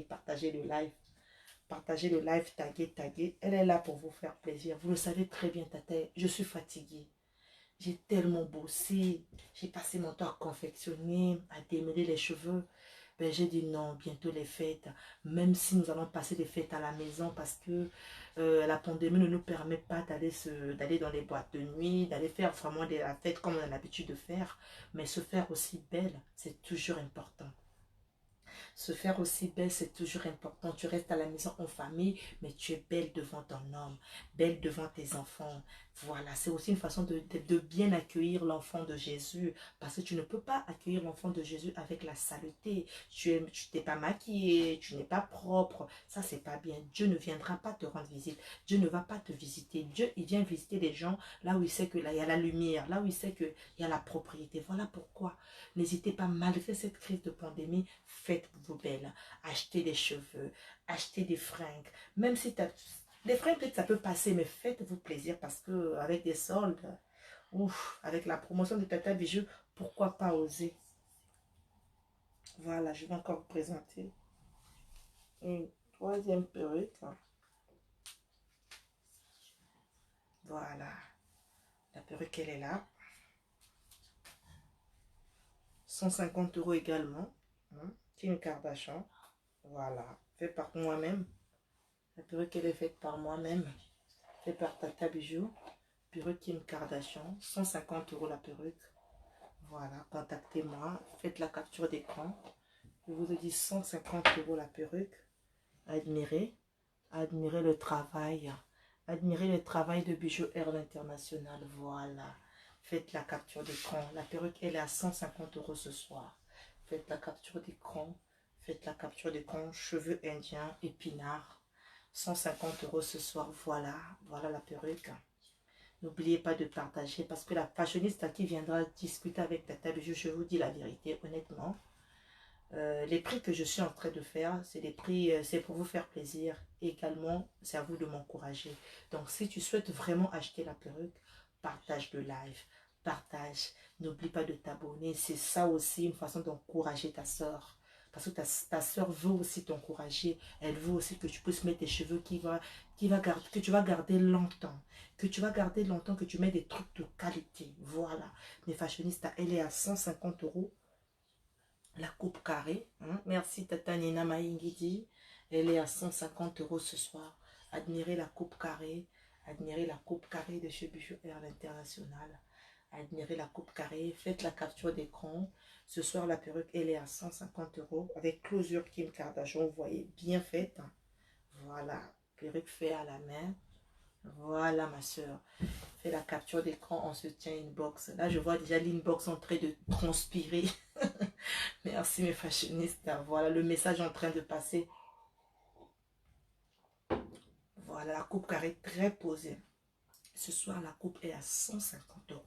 partagez le live. Partagez le live, taguez. Elle est là pour vous faire plaisir. Vous le savez très bien, Tata, je suis fatiguée. J'ai tellement bossé. J'ai passé mon temps à confectionner, à démêler les cheveux. Ben, j'ai dit non, bientôt les fêtes. Même si nous allons passer les fêtes à la maison parce que la pandémie ne nous permet pas d'aller dans les boîtes de nuit, d'aller faire vraiment la fête comme on a l'habitude de faire. Mais se faire aussi belle, c'est toujours important. Se faire aussi belle, c'est toujours important. Tu restes à la maison en famille, mais tu es belle devant ton homme, belle devant tes enfants. Voilà, c'est aussi une façon de bien accueillir l'enfant de Jésus. Parce que tu ne peux pas accueillir l'enfant de Jésus avec la saleté. Tu t'es pas maquillé, tu n'es pas propre. Ça, c'est pas bien. Dieu ne viendra pas te rendre visite. Dieu ne va pas te visiter. Dieu, il vient visiter les gens là où il sait que là, il y a la lumière, là où il sait qu'il y a la propriété. Voilà pourquoi. N'hésitez pas, malgré cette crise de pandémie, faites-vous belle. Achetez des cheveux, achetez des fringues. Même si des fringues, peut-être ça peut passer, mais faites-vous plaisir parce que avec des soldes, ouf, avec la promotion de Tata Bijou, pourquoi pas oser? Voilà, je vais encore vous présenter une troisième perruque. Voilà, la perruque, elle est là. 150 € également. Kim Kardashian. Voilà, fait par moi-même. La perruque, elle est faite par moi-même. Fait par Tata Bijou. Perruque Kim Kardashian. 150 € la perruque. Voilà, contactez-moi. Faites la capture d'écran. Je vous ai dit 150 € la perruque. Admirez. Admirez le travail. Admirez le travail de Bijoux Air International. Voilà. Faites la capture d'écran. La perruque, elle est à 150 € ce soir. Faites la capture d'écran. Faites la capture d'écran. Cheveux indiens, épinards. 150 € ce soir. Voilà. Voilà la perruque. N'oubliez pas de partager parce que la fashioniste qui viendra discuter avec Tata Bijou, je vous dis la vérité, honnêtement. Les prix que je suis en train de faire, c'est des prix, c'est pour vous faire plaisir. Également, c'est à vous de m'encourager. Donc, si tu souhaites vraiment acheter la perruque, partage le live, partage. N'oublie pas de t'abonner. C'est ça aussi une façon d'encourager ta soeur. Parce que ta soeur veut aussi t'encourager. Elle veut aussi que tu puisses mettre tes cheveux que tu vas garder longtemps. Que tu vas garder longtemps, que tu mets des trucs de qualité. Voilà. Mais fashionista, elle est à 150 € la coupe carrée. Merci Tata Nina Maïngidi. Elle est à 150 € ce soir. Admirez la coupe carrée. Admirez la coupe carrée de chez Bijoux Air International. Admirez la coupe carrée. Faites la capture d'écran. Ce soir, la perruque, elle est à 150 € avec closure Kim Kardashian. Vous voyez, bien faite. Voilà. Perruque faite à la main. Voilà ma soeur. Fais la capture d'écran. On se tient inbox. Là, je vois déjà l'inbox en train de transpirer. Merci mes fashionistes. Voilà le message en train de passer. Voilà la coupe carrée très posée. Ce soir, la coupe est à 150 €.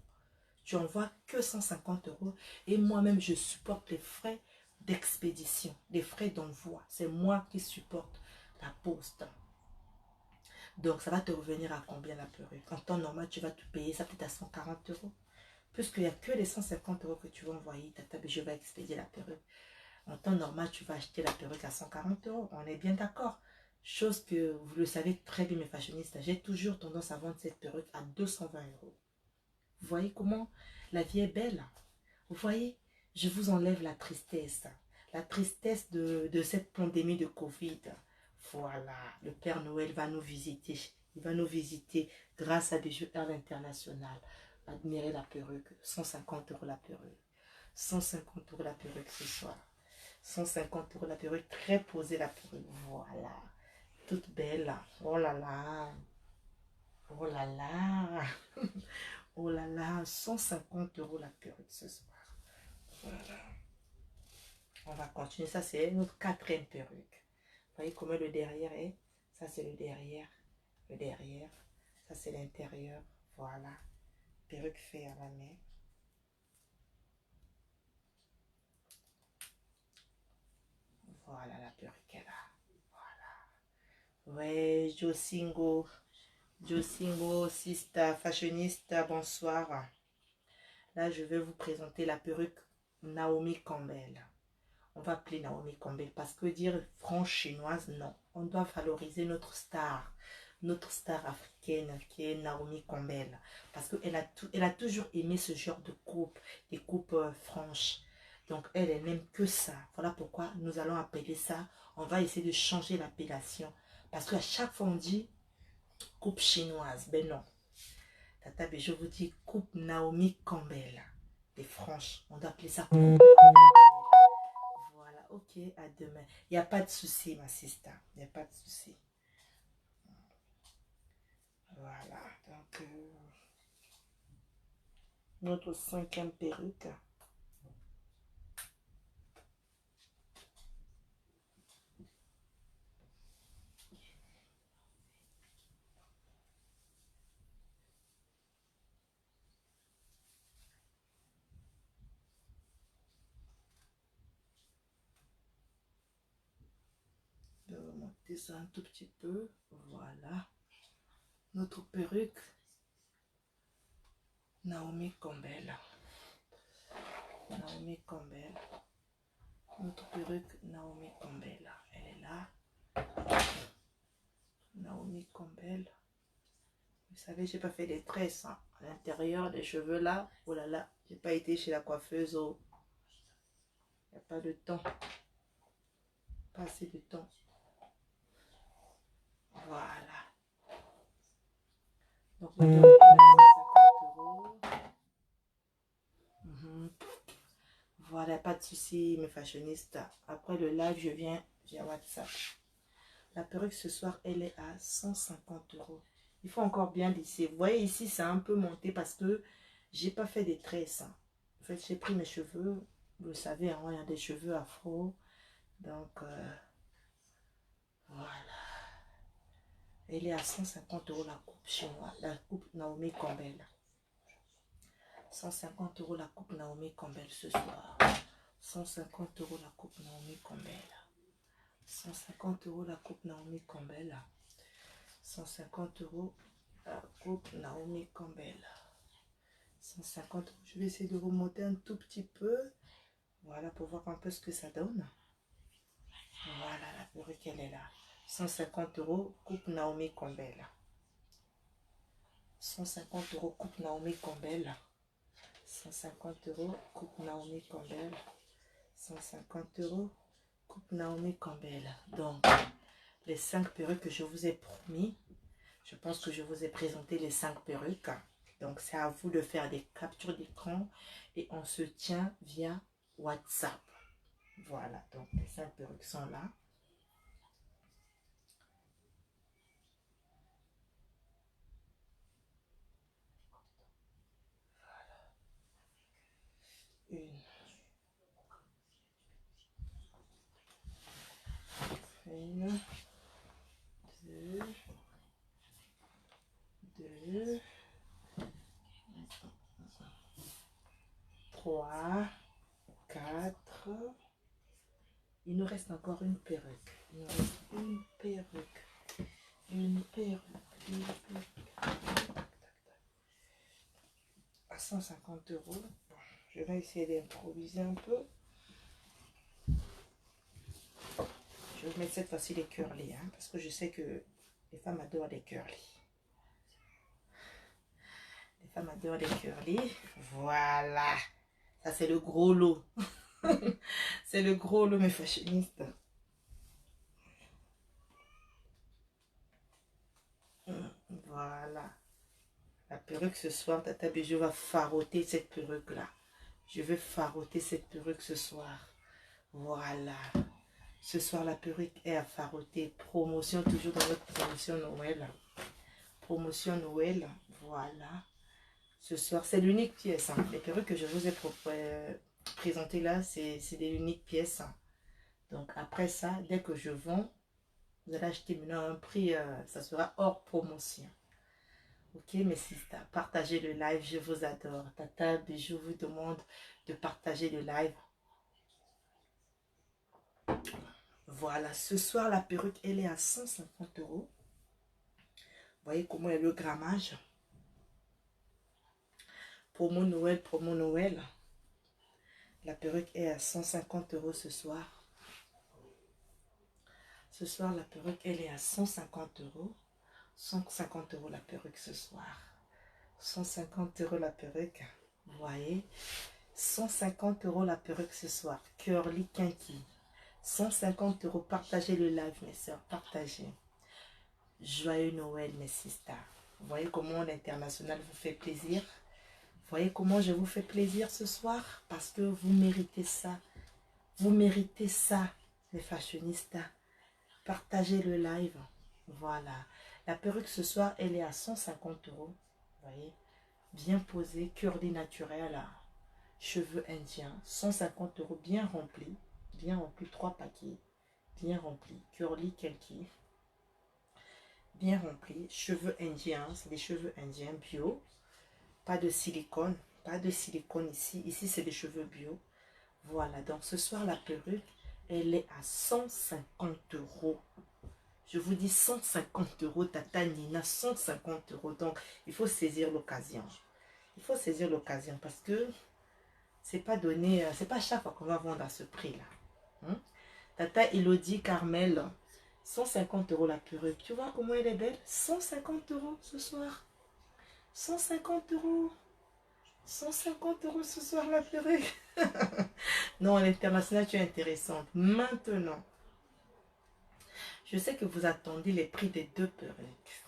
Tu en vois que 150 € et moi-même, je supporte les frais d'expédition, les frais d'envoi. C'est moi qui supporte la poste. Donc, ça va te revenir à combien la perruque? En temps normal, tu vas te payer ça peut-être à 140 €. Puisqu'il n'y a que les 150 € que tu vas envoyer, Tata Bijou va expédier la perruque. En temps normal, tu vas acheter la perruque à 140 €. On est bien d'accord. Chose que vous le savez très bien, mes fashionistes. J'ai toujours tendance à vendre cette perruque à 220 €. Vous voyez comment la vie est belle? Vous voyez, je vous enlève la tristesse. La tristesse de cette pandémie de Covid. Voilà, le Père Noël va nous visiter. Il va nous visiter grâce à Bijoux Air International. Admirez la perruque. 150 € la perruque. 150 € la perruque ce soir. 150 € la perruque, très posée la perruque, voilà, toute belle, oh là là, oh là là, oh là là, 150 € la perruque ce soir, voilà, on va continuer, ça c'est notre quatrième perruque, vous voyez comment le derrière est, ça c'est le derrière, ça c'est l'intérieur, voilà, perruque faite à la main. Voilà la perruque est là. Voilà. Ouais, Josingo. Josingo, Sista, fashionista, bonsoir. Là, je vais vous présenter la perruque Naomi Campbell. On va appeler Naomi Campbell parce que dire franche chinoise, non. On doit valoriser notre star africaine qui est Naomi Campbell. Parce elle a toujours aimé ce genre de coupe, des coupes franches. Donc, elle n'aime que ça. Voilà pourquoi nous allons appeler ça. On va essayer de changer l'appellation. Parce qu'à chaque fois, on dit coupe chinoise. Ben non. Tata, je vous dis coupe Naomi Campbell. Des franches. On doit appeler ça coupe. Voilà, ok, à demain. Il n'y a pas de souci, ma sister. Il n'y a pas de souci. Voilà, donc notre 5e perruque. Je vais remonter ça un tout petit peu. Voilà. Notre perruque Naomi Campbell. Naomi Campbell. Notre perruque Naomi Campbell. Elle est là. Naomi Campbell. Vous savez, j'ai pas fait des tresses hein. À l'intérieur des cheveux là. Oh là là, j'ai pas été chez la coiffeuse. Oh. Il n'y a pas de temps. Pas assez de temps. Voilà. Donc, on va 150 €. Voilà, pas de souci, mes fashionistes. Après le live, je viens via WhatsApp. La perruque ce soir, elle est à 150 €. Il faut encore bien lisser. Vous voyez ici, c'est un peu monté parce que j'ai pas fait des tresses. En fait, j'ai pris mes cheveux. Vous le savez, hein, il y a des cheveux afro. Donc, voilà. Elle est à 150 € la coupe chinoise, la coupe Naomi Campbell. 150 € la coupe Naomi Campbell ce soir. 150 € la coupe Naomi Campbell. 150 € la coupe Naomi Campbell. 150 € la coupe Naomi Campbell. 150 €. Je vais essayer de remonter un tout petit peu. Voilà, pour voir un peu ce que ça donne. Voilà, la perruque, elle est là. 150 € coupe Naomi Campbell. 150 € coupe Naomi Campbell. 150 € coupe Naomi Campbell. 150 € coupe Naomi Campbell. Donc, les 5 perruques que je vous ai promis, je pense que je vous ai présenté les 5 perruques. Donc, c'est à vous de faire des captures d'écran et on se tient via WhatsApp. Voilà, donc les 5 perruques sont là. Une, deux, 3, 4. Il nous reste encore une perruque. Il nous reste une perruque. Une perruque. Une perruque. À 150 €. Bon, je vais essayer d'improviser un peu. Je vais mettre cette fois-ci les curly, hein, parce que je sais que les femmes adorent les curly. Les femmes adorent les curly. Voilà. Ça, c'est le gros lot. C'est le gros lot, mes fashionistes. Voilà. La perruque ce soir, Tata Bijou va faroter cette perruque-là. Je vais faroter cette perruque ce soir. Voilà. Ce soir, la perruque est à faroter. Promotion, toujours dans notre promotion Noël. Promotion Noël. Voilà. Ce soir, c'est l'unique pièce. Hein. Les perruques que je vous ai présentées là, c'est des uniques pièces. Hein. Donc, après ça, dès que je vends, vous allez acheter maintenant un prix, ça sera hors promotion. Ok, mes sisters, partagez le live, je vous adore. Tata Bijou vous demande de partager le live. Voilà, ce soir, la perruque, elle est à 150 €. Voyez comment il y a le grammage. Promo Noël, promo Noël. La perruque est à 150 € ce soir. Ce soir, la perruque, elle est à 150 €. 150 € la perruque ce soir. 150 € la perruque. Vous voyez, 150 € la perruque ce soir. Curly Kinky. 150 €. Partagez le live, mes soeurs. Partagez. Joyeux Noël, mes sisters. Vous voyez comment l'international vous fait plaisir. Vous voyez comment je vous fais plaisir ce soir. Parce que vous méritez ça. Vous méritez ça, les fashionistas. Partagez le live. Voilà. La perruque ce soir, elle est à 150 €. Vous voyez. Bien posée, curly naturel, cheveux indiens, 150 €, bien rempli, 3 paquets, bien rempli, curly kinky, bien rempli, cheveux indiens, c'est des cheveux indiens bio, pas de silicone ici, c'est des cheveux bio. Voilà, donc ce soir la perruque, elle est à 150 €. Je vous dis 150 €, Tata Nina, 150 €. Donc, il faut saisir l'occasion. Il faut saisir l'occasion parce que c'est pas donné, c'est pas chaque fois qu'on va vendre à ce prix-là. Hein? Tata Elodie Carmel, 150 € la perruque. Tu vois comment elle est belle? 150 € ce soir. 150 €. 150 € ce soir la perruque. Non, à l'international, tu es intéressante. Maintenant, je sais que vous attendez les prix des 2 perruques.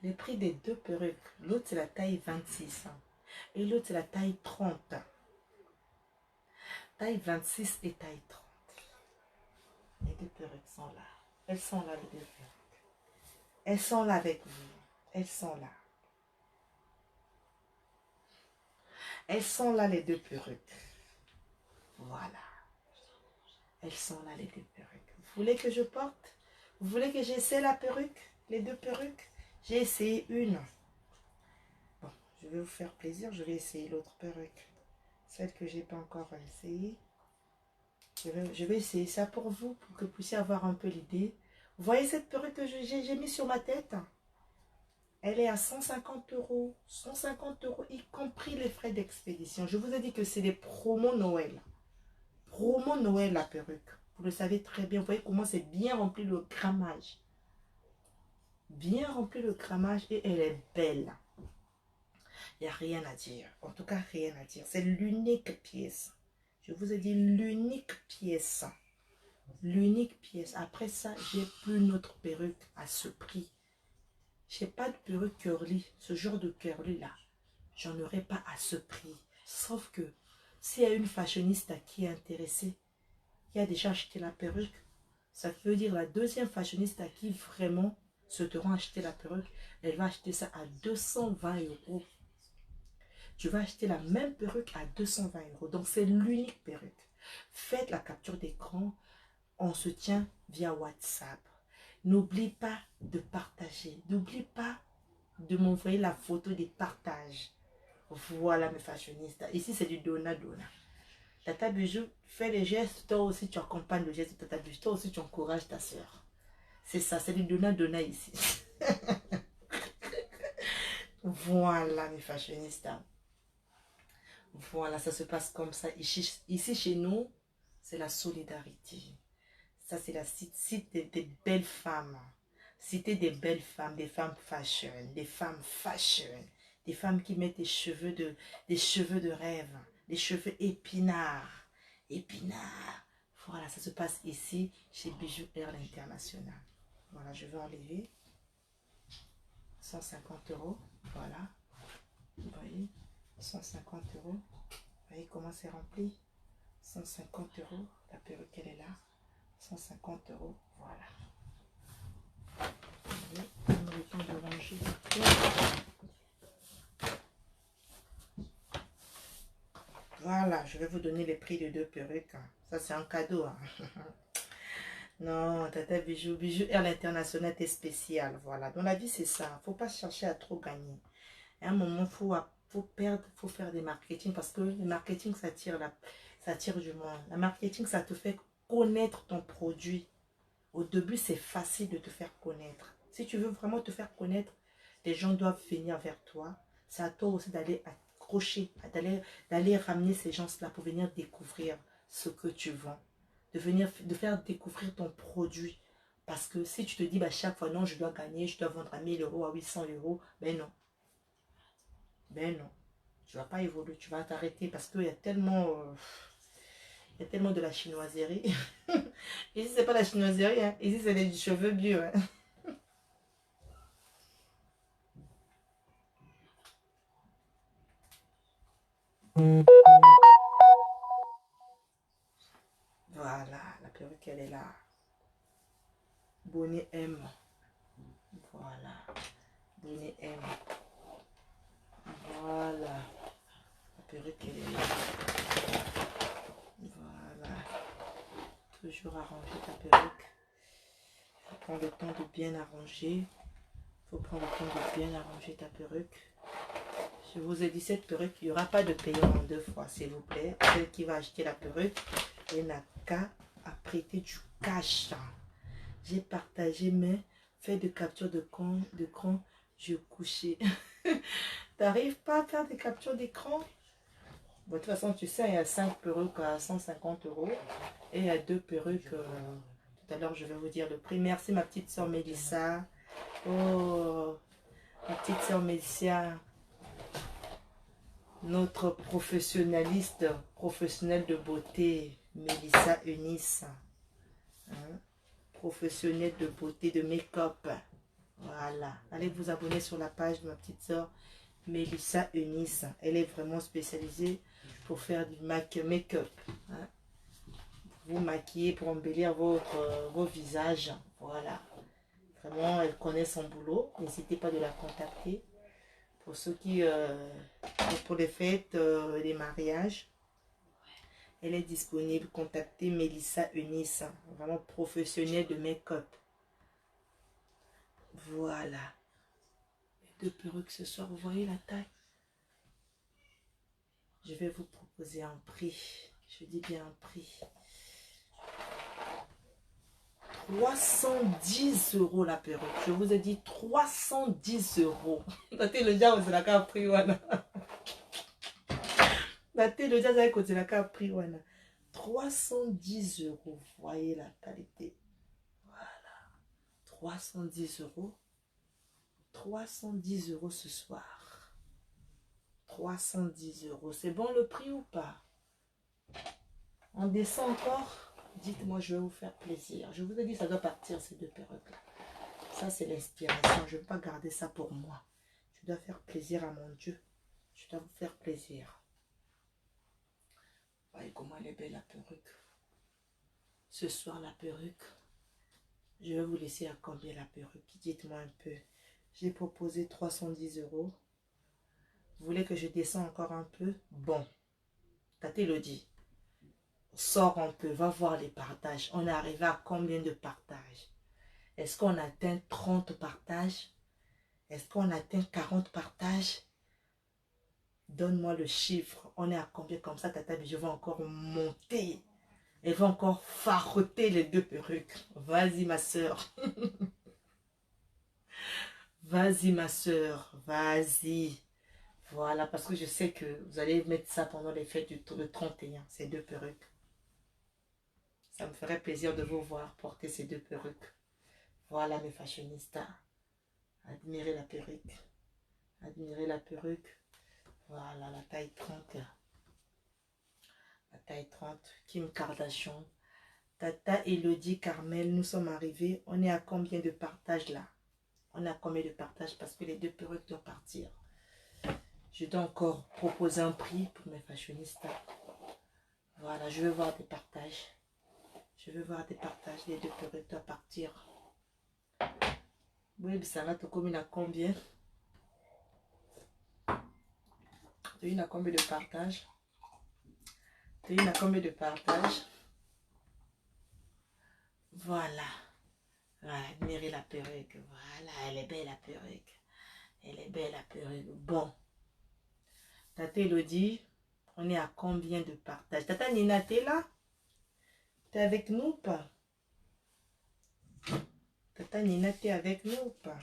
Les prix des 2 perruques. L'autre, c'est la taille 26. Et l'autre, c'est la taille 30. Taille 26 et taille 30. Les 2 perruques sont là. Elles sont là, les 2 perruques. Elles sont là avec vous. Elles sont là. Elles sont là, les 2 perruques. Voilà. Elles sont là, les 2 perruques. Vous voulez que je porte? Vous voulez que j'essaie la perruque? Les 2 perruques? J'ai essayé une. Bon, je vais vous faire plaisir. Je vais essayer l'autre perruque. Celle que j'ai pas encore essayée. Je vais essayer ça pour vous, pour que vous puissiez avoir un peu l'idée. Vous voyez cette perruque que j'ai mis sur ma tête? Elle est à 150 €. 150 €, y compris les frais d'expédition. Je vous ai dit que c'est des promos Noël. Promo Noël, la perruque. Vous le savez très bien. Vous voyez comment c'est bien rempli le grammage. Bien rempli le grammage et elle est belle. Il n'y a rien à dire. En tout cas, rien à dire. C'est l'unique pièce. Je vous ai dit l'unique pièce. L'unique pièce. Après ça, j'ai plus une autre perruque à ce prix. J'ai pas de perruque curly. Ce genre de curly là, j'en aurai pas à ce prix. Sauf que s'il y a une fashioniste qui est intéressée, qui a déjà acheté la perruque, ça veut dire la deuxième fashioniste à qui vraiment souhaiteront acheter la perruque, elle va acheter ça à 220 €. Tu vas acheter la même perruque à 220 €. Donc c'est l'unique perruque. Faites la capture d'écran. On se tient via WhatsApp. N'oublie pas de partager. N'oublie pas de m'envoyer la photo des partages. Voilà mes fashionistes. Ici, c'est du donna-donna. Tata Bijou, fais les gestes. Toi aussi, tu accompagnes le geste de Tata Bijou. Toi aussi, tu encourages ta soeur. C'est ça, c'est du donna-donna ici. Voilà mes fashionistes. Voilà, ça se passe comme ça. Ici chez nous, c'est la solidarité. Ça, c'est la site des belles femmes. Cité des belles femmes, des femmes fashion, des femmes qui mettent des cheveux de rêve, des cheveux épinards. Épinards. Voilà, ça se passe ici chez Bijou Air International. Voilà, je vais enlever 150 €. Voilà. Vous voyez, 150 €. Vous voyez comment c'est rempli? 150 €. La perruque, elle est là. 150 €. Voilà. On a le temps de ranger. Voilà, je vais vous donner les prix de 2 perruques. Ça, c'est un cadeau. Hein. Non, Tata Bijou. Bijou à l'international est spécial. Voilà. Dans la vie, c'est ça. Il ne faut pas chercher à trop gagner. À un moment, il faut faire des marketing parce que le marketing, ça attire du monde. Le marketing, ça te fait connaître ton produit. Au début, c'est facile de te faire connaître. Si tu veux vraiment te faire connaître, les gens doivent venir vers toi. C'est à toi aussi d'aller accrocher, d'aller ramener ces gens-là pour venir découvrir ce que tu vends. De faire découvrir ton produit. Parce que si tu te dis, bah, chaque fois, non, je dois gagner, je dois vendre à 1000 euros, à 800 euros, ben non. Ben non. Tu ne vas pas évoluer, tu vas t'arrêter parce qu'il y a tellement... il y a tellement de la chinoiserie. Ici, c'est pas la chinoiserie, hein. Ici, c'est des cheveux bio. Hein. Voilà, la perruque, elle est là. Bonnet M. Voilà. Bonnet M. Voilà. La perruque, elle est là. Voilà. Toujours arranger ta perruque. Il faut prendre le temps de bien arranger. Il faut prendre le temps de bien arranger ta perruque. Je vous ai dit, cette perruque, il n'y aura pas de paiement en 2 fois, s'il vous plaît. Celle qui va acheter la perruque, elle n'a qu'à prêter du cash. J'ai partagé mes faits de capture d'écran, je couchais. T'arrives pas à faire des captures d'écran? Bon, de toute façon, tu sais, il y a 5 perruques à 150 euros et il y a 2 perruques. Tout à l'heure, je vais vous dire le prix. Merci, ma petite soeur Mélissa. Oh, ma petite soeur Mélissa. Notre professionnelle de beauté, Mélissa Eunice. Hein? Professionnelle de beauté, de make-up. Voilà. Allez vous abonner sur la page de ma petite soeur Mélissa Eunice. Elle est vraiment spécialisée pour faire du make-up. Hein? Vous maquiller pour embellir vos visages. Voilà. Vraiment, elle connaît son boulot. N'hésitez pas de la contacter. Pour ceux qui... pour les fêtes, les mariages. Elle est disponible. Contactez Mélissa Eunice. Vraiment professionnelle de make-up. Voilà. Les 2 perruques ce soir. Vous voyez la taille? Je vais vous proposer un prix. Je dis bien un prix. 310 euros la perruque. Je vous ai dit 310 euros. Date le dia c'est la carte prix wana. Date le dia c'est la carte prix wana. 310 euros. Voyez la qualité. Voilà. 310 euros. 310 euros ce soir. 310 euros. C'est bon le prix ou pas? On descend encore? Dites-moi, je vais vous faire plaisir. Je vous ai dit, ça doit partir ces 2 perruques-là. Ça, c'est l'inspiration. Je ne veux pas garder ça pour moi. Je dois faire plaisir à mon Dieu. Je dois vous faire plaisir. Voyez comment elle est belle, la perruque. Ce soir, la perruque. Je vais vous laisser à combien la perruque? Dites-moi un peu. J'ai proposé 310 euros. Vous voulez que je descende encore un peu? Bon. Tate le dit. Sors un peu, va voir les partages. On est arrivé à combien de partages? Est-ce qu'on atteint 30 partages? Est-ce qu'on atteint 40 partages? Donne-moi le chiffre. On est à combien? Comme ça, Tata je vais encore monter. Elle va encore faroter les 2 perruques. Vas-y, ma soeur. Vas-y, ma soeur. Vas-y. Voilà, parce que je sais que vous allez mettre ça pendant les fêtes du 31, ces 2 perruques. Ça me ferait plaisir de vous voir porter ces 2 perruques. Voilà mes fashionistas. Admirez la perruque. Admirez la perruque. Voilà, la taille 30. La taille 30. Kim Kardashian. Tata Elodie Carmel, nous sommes arrivés. On est à combien de partages là? On est à combien de partages? Parce que les 2 perruques doivent partir. Je dois encore proposer un prix pour mes fashionistas. Voilà, je veux voir des partages. Je veux voir des partages. Les 2 perruques doivent partir. Oui, ça là, tu commis à combien? Tu as combien de partages? Tu as combien de partages? Voilà. Voilà, admirez la perruque. Voilà, elle est belle la perruque. Elle est belle la perruque. Bon. Tata Elodie, on est à combien de partages? Tata Nina, t'es là? T'es avec nous ou pas? Tata Nina, t'es avec nous ou pas?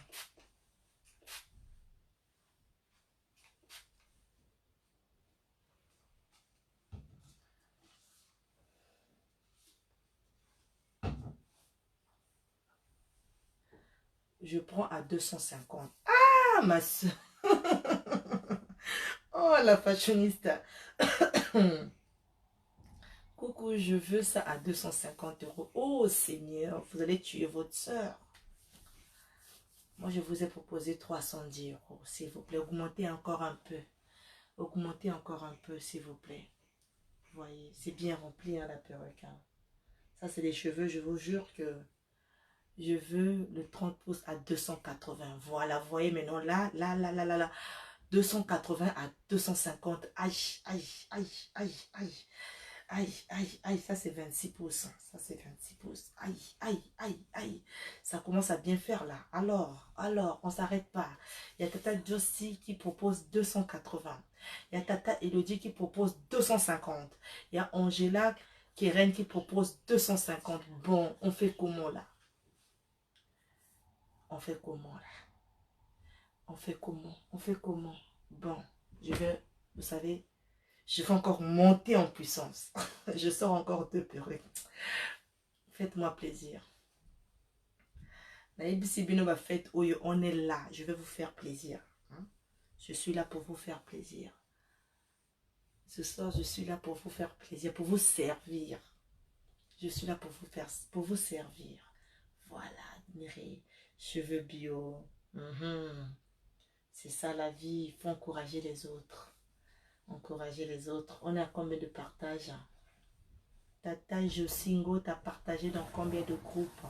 Je prends à 250. Ah, ma soeur. Oh, la fashionista. Coucou, je veux ça à 250 euros. Oh, Seigneur, vous allez tuer votre soeur. Moi, je vous ai proposé 310 euros. S'il vous plaît, augmentez encore un peu. Augmentez encore un peu, s'il vous plaît. Vous voyez, c'est bien rempli, hein, la perruque. Hein. Ça, c'est les cheveux. Je vous jure que je veux le 30 pouces à 280. Voilà, vous voyez maintenant là. 280 à 250. Aïe, aïe, aïe, aïe, aïe. Aïe, aïe, aïe, ça c'est 26 pouces. Ça c'est 26 pouces. Aïe, aïe, aïe, aïe. Ça commence à bien faire là. Alors, on s'arrête pas. Il y a Tata Josie qui propose 280. Il y a Tata Elodie qui propose 250. Il y a Angela Keren qui propose 250. Bon, on fait comment là? On fait comment là? On fait comment? On fait comment? Bon, je vais, vous savez, je vais encore monter en puissance. Je sors encore deux perruques. Faites-moi plaisir. On est là. Je vais vous faire plaisir. Hein? Je suis là pour vous faire plaisir. Ce soir, je suis là pour vous faire plaisir, pour vous servir. Je suis là pour vous servir. Voilà, admirez. Cheveux bio. C'est ça la vie. Il faut encourager les autres. Encourager les autres. On est à combien de partages? Tata Josingo t'a partagé dans combien de groupes?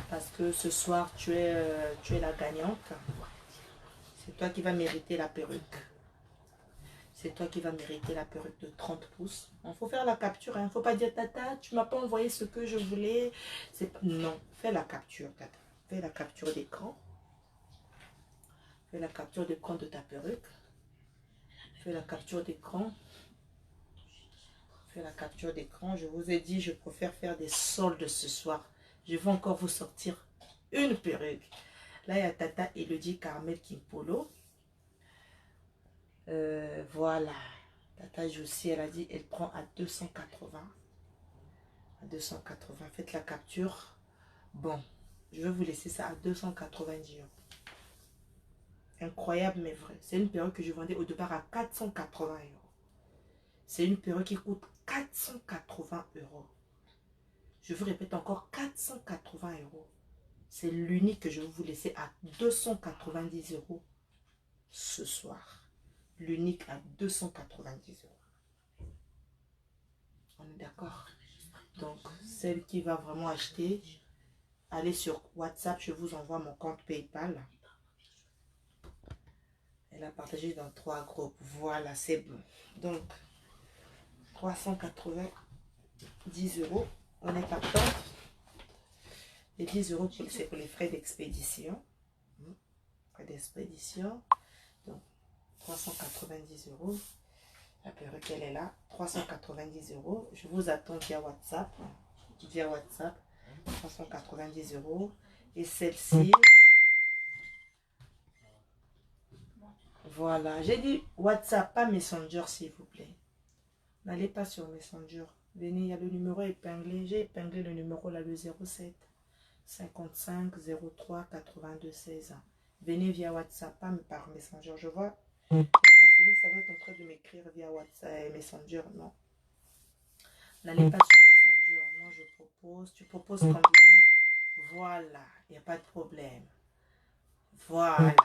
Parce que ce soir, tu es la gagnante. C'est toi qui vas mériter la perruque. C'est toi qui vas mériter la perruque de 30 pouces. Il faut faire la capture. Il ne faut pas dire, Tata, tu ne m'as pas envoyé ce que je voulais. Non, fais la capture, Tata. Fais la capture d'écran. Fais la capture d'écran de ta perruque. Fais la capture d'écran. Fais la capture d'écran. Je vous ai dit, je préfère faire des soldes ce soir. Je vais encore vous sortir une perruque. Là, il y a Tata Elodie Carmel Kimpolo. Voilà. Tata Josie, elle a dit, elle prend à 280. À 280. Faites la capture. Bon, je vais vous laisser ça à 290 euros. Incroyable, mais vrai. C'est une perruque que je vendais au départ à 480 euros. C'est une perruque qui coûte 480 euros. Je vous répète encore, 480 euros. C'est l'unique que je vais vous laisser à 290 euros ce soir. L'unique à 290 euros. On est d'accord? Donc, celle qui va vraiment acheter, allez sur WhatsApp, je vous envoie mon compte PayPal. Elle a partagé dans 3 groupes. Voilà, c'est bon. Donc, 390 euros. On est partant. Les 10 euros, c'est pour les frais d'expédition. Frais d'expédition. Donc, 390 euros. La perruque, elle est là. 390 euros. Je vous attends via WhatsApp. Via WhatsApp. 390 euros. Et celle-ci. Voilà. J'ai dit WhatsApp, pas Messenger, s'il vous plaît. N'allez pas sur Messenger. Venez, il y a le numéro épinglé. J'ai épinglé le numéro là, le 07 55 03 82 16. Venez via WhatsApp, pas par Messenger. Je vois les façonnistes, ça va être en train de m'écrire via WhatsApp, Messenger. Non. N'allez pas sur Messenger. Moi, je propose. Tu proposes combien? Voilà. Il n'y a pas de problème. Voilà. Ah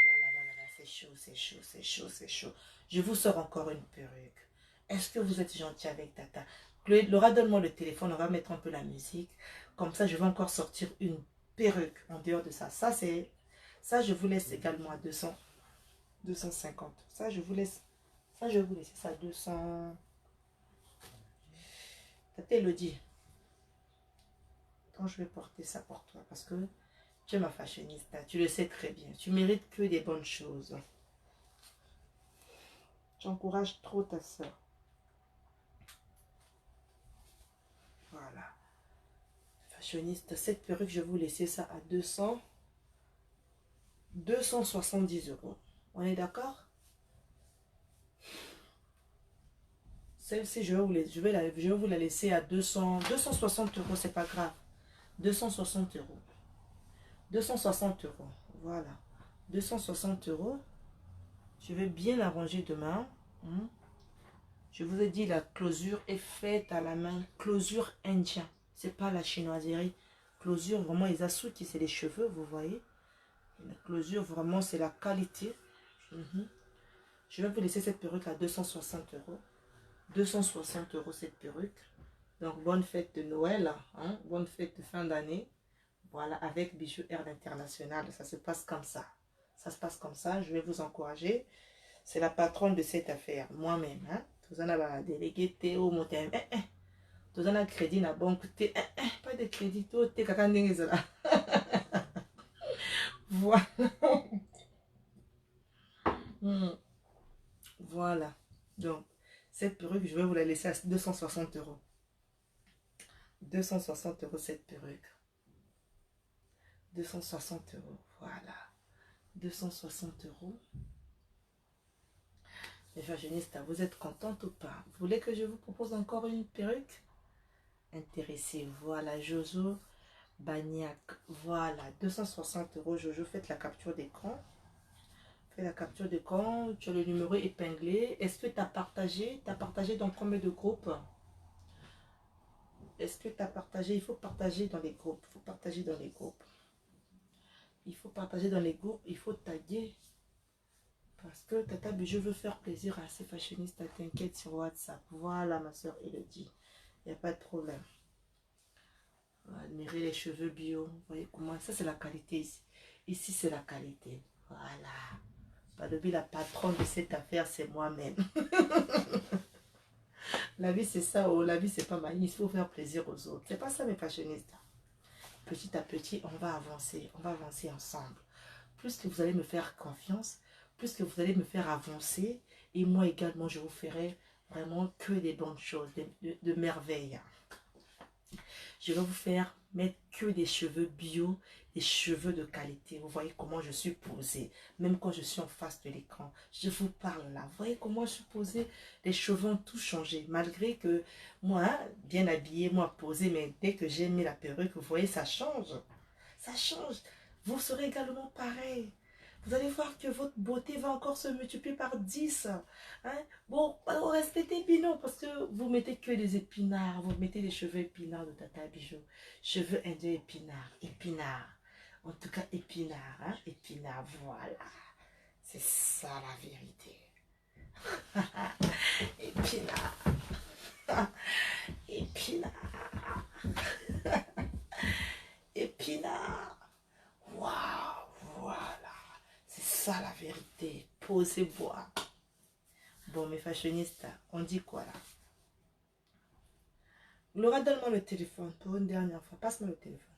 là là, c'est chaud, c'est chaud, c'est chaud, c'est chaud. Je vous sors encore une perruque. Est-ce que vous êtes gentil avec Tata? Laura, donne-moi le téléphone, on va mettre un peu la musique. Comme ça, je vais encore sortir une perruque en dehors de ça. Ça, je vous laisse également à 250. Ça, je vous laisse. Ça, je vais vous laisser ça à 200. Tata Elodie, quand je vais porter ça pour toi, parce que tu es ma fashionista, tu le sais très bien. Tu mérites que des bonnes choses. J'encourage trop ta soeur. Voilà. Fashioniste, cette perruque, je vais vous laisser ça à 270 euros. On est d'accord? Celle-ci, je vais vous la laisser à 260 euros, c'est pas grave. 260 euros. 260 euros. Voilà. 260 euros. Je vais bien l'arranger demain. Je vous ai dit, la closure est faite à la main. Closure indien. C'est pas la chinoiserie. Closure, vraiment, Isazuki, c'est les cheveux, vous voyez. La closure, vraiment, c'est la qualité. Je vais vous laisser cette perruque à 260 euros. 260 euros cette perruque. Donc, bonne fête de Noël. Hein? Bonne fête de fin d'année. Voilà, avec Bijoux Air International. Ça se passe comme ça. Ça se passe comme ça. Je vais vous encourager. C'est la patronne de cette affaire. Moi-même. Hein? Tout ça, va délégué Théo, mon thème. Tout ça, crédit, na banque. Pas de crédit. Tout est caca. Voilà. Voilà. Donc, cette perruque, je vais vous la laisser à 260 euros. 260 euros cette perruque. 260 euros. Voilà. 260 euros. Les fashionistes, vous êtes contente ou pas? Vous voulez que je vous propose encore une perruque? Intéressé. Voilà, Jojo Bagnac. Voilà, 260 euros. Jojo, faites la capture d'écran. Fais la capture d'écran. Tu as le numéro épinglé. Est-ce que tu as partagé? Tu as partagé dans combien de groupes? Est-ce que tu as partagé? Il faut partager dans les groupes. Il faut partager dans les groupes. Il faut partager dans les groupes. Il faut taguer. Parce que Tata Bijou veut faire plaisir à ses fashionistes. T'inquiète sur WhatsApp. Voilà ma soeur Elodie. Il n'y a pas de problème. Admirez les cheveux bio. Vous voyez comment? Ça, c'est la qualité ici. Ici, c'est la qualité. Voilà. Balobi, la patronne de cette affaire, c'est moi-même. La vie, c'est ça. Oh, la vie, c'est pas mal. Il faut faire plaisir aux autres. C'est pas ça, mes fashionistes. Petit à petit, on va avancer. On va avancer ensemble. Plus que vous allez me faire confiance, plus que vous allez me faire avancer. Et moi également, je vous ferai vraiment que des bonnes choses, de merveilles. Je vais vous faire mettre que des cheveux bio, des cheveux de qualité. Vous voyez comment je suis posée. Même quand je suis en face de l'écran, je vous parle là. Vous voyez comment je suis posée. Les cheveux ont tout changé. Malgré que moi, bien habillée, moi posée, mais dès que j'ai mis la perruque, vous voyez, ça change. Ça change. Vous serez également pareil. Vous allez voir que votre beauté va encore se multiplier par 10. Hein? Bon, respectez Pinot parce que vous mettez que des épinards. Vous mettez des cheveux épinards de Tata Bijou. Cheveux indiens épinards. Épinards. En tout cas, épinards. Hein? Épinards, voilà. C'est ça la vérité. Épinards. Épinards. Épinards. Waouh, voilà. C'est ça la vérité. Posez bois. Bon, mes fashionistes, on dit quoi là? Laura, donne-moi le téléphone pour une dernière fois. Passe-moi le téléphone.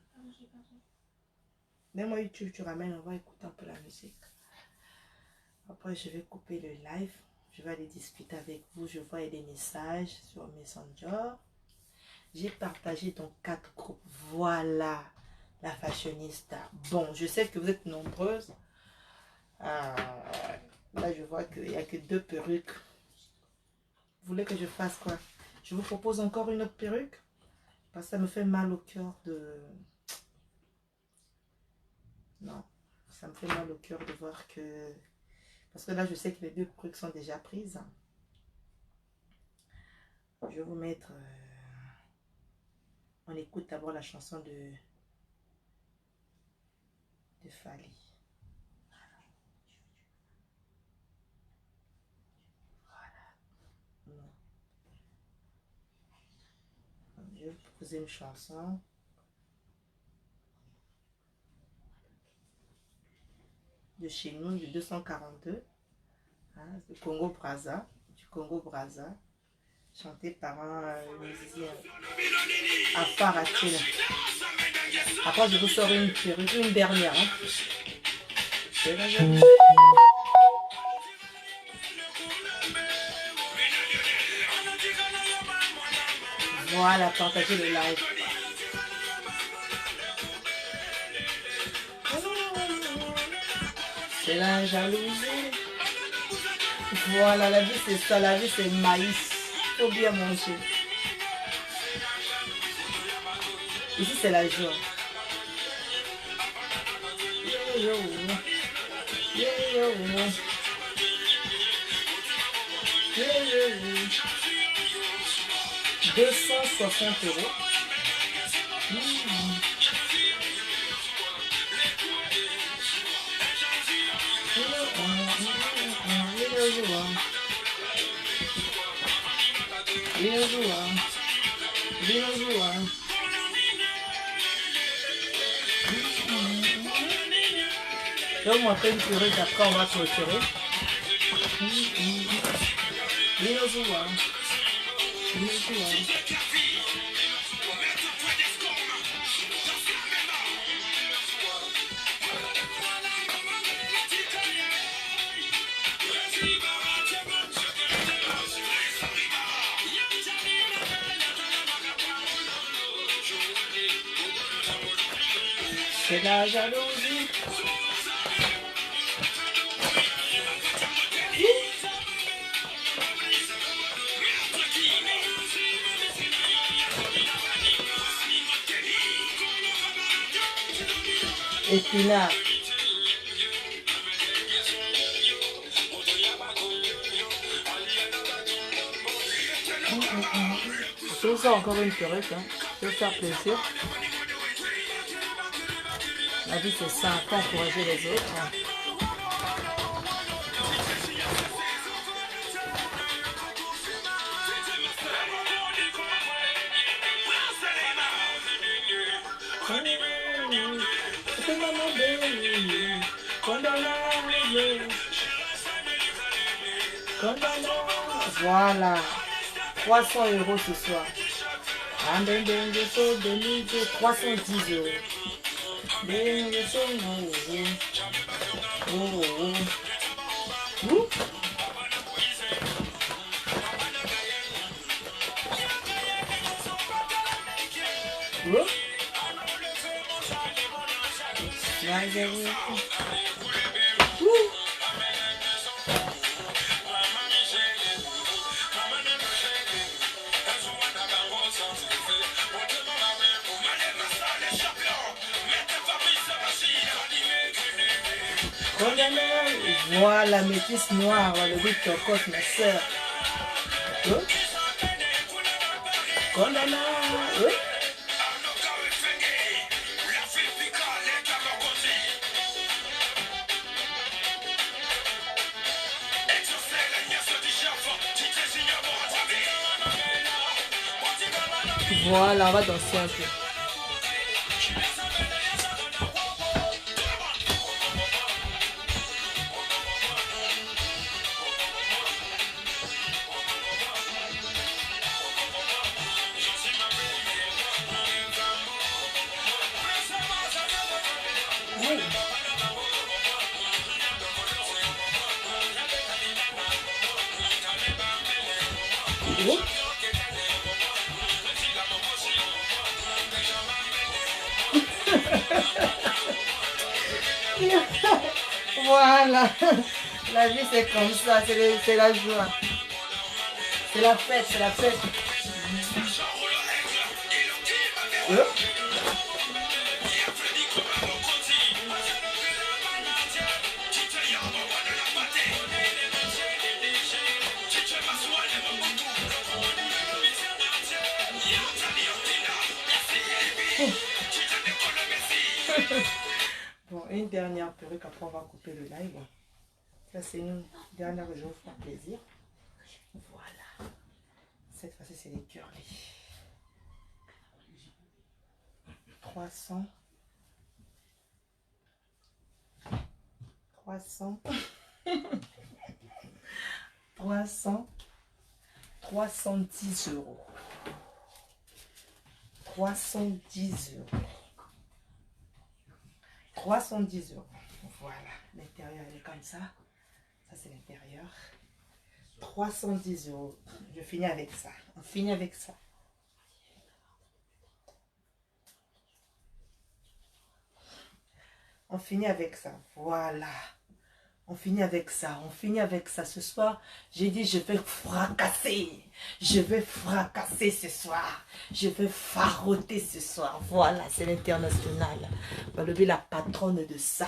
Donne-moi YouTube, tu ramènes, on va écouter un peu la musique. Après, je vais couper le live. Je vais aller discuter avec vous. Je vois des messages sur Messenger. J'ai partagé dans 4 groupes. Voilà la fashionista. Bon, je sais que vous êtes nombreuses. Là, je vois qu'il n'y a que 2 perruques. Vous voulez que je fasse quoi? Je vous propose encore une autre perruque. Parce que ça me fait mal au cœur de... Non, ça me fait mal au cœur de voir que... Parce que là, je sais que les 2 perruques sont déjà prises. Je vais vous mettre... On écoute d'abord la chanson de Fali. Je vais vous proposer une chanson. De chez nous, du 242. Hein, du Congo Brazza. Du Congo Brazza. Chanté par un musicien. Afar Achille. Après, je vous sors une perruque, une dernière. Hein. Voilà, partagez le live. C'est la jalousie. Voilà, la vie c'est ça, la vie c'est maïs. Faut bien manger. Ici c'est la joie. Yo, yo, yo, yo, yo, yo, yo. 260 €. Je vais vous montrer une purée qu'après on va clôturer. C'est la jalousie. Épinard. Je vous sors encore une purée, hein. Je vais faire plaisir. La vie c'est ça, faut encourager les autres. Voilà, 300 € ce soir. 310 €. Voilà, métisse noire, le goût de cocotte, ma soeur. Voilà, on va danser un peu. Voilà, la vie c'est comme ça, c'est la joie. C'est la fête, c'est la fête. Bon, une dernière perruque, après on va couper le live. Ça c'est une dernière que je vais vous faire plaisir. Voilà. Cette fois-ci c'est les curly. 300. 310 €. 310 €. 310 €. Voilà, l'intérieur elle est comme ça. Ça c'est l'intérieur. 310 €. Je finis avec ça. On finit avec ça. On finit avec ça. Voilà. On finit avec ça, on finit avec ça. Ce soir, j'ai dit, je vais fracasser. Je vais fracasser ce soir. Je vais faroter ce soir. Voilà, c'est l'international. Balobi, la patronne de ça.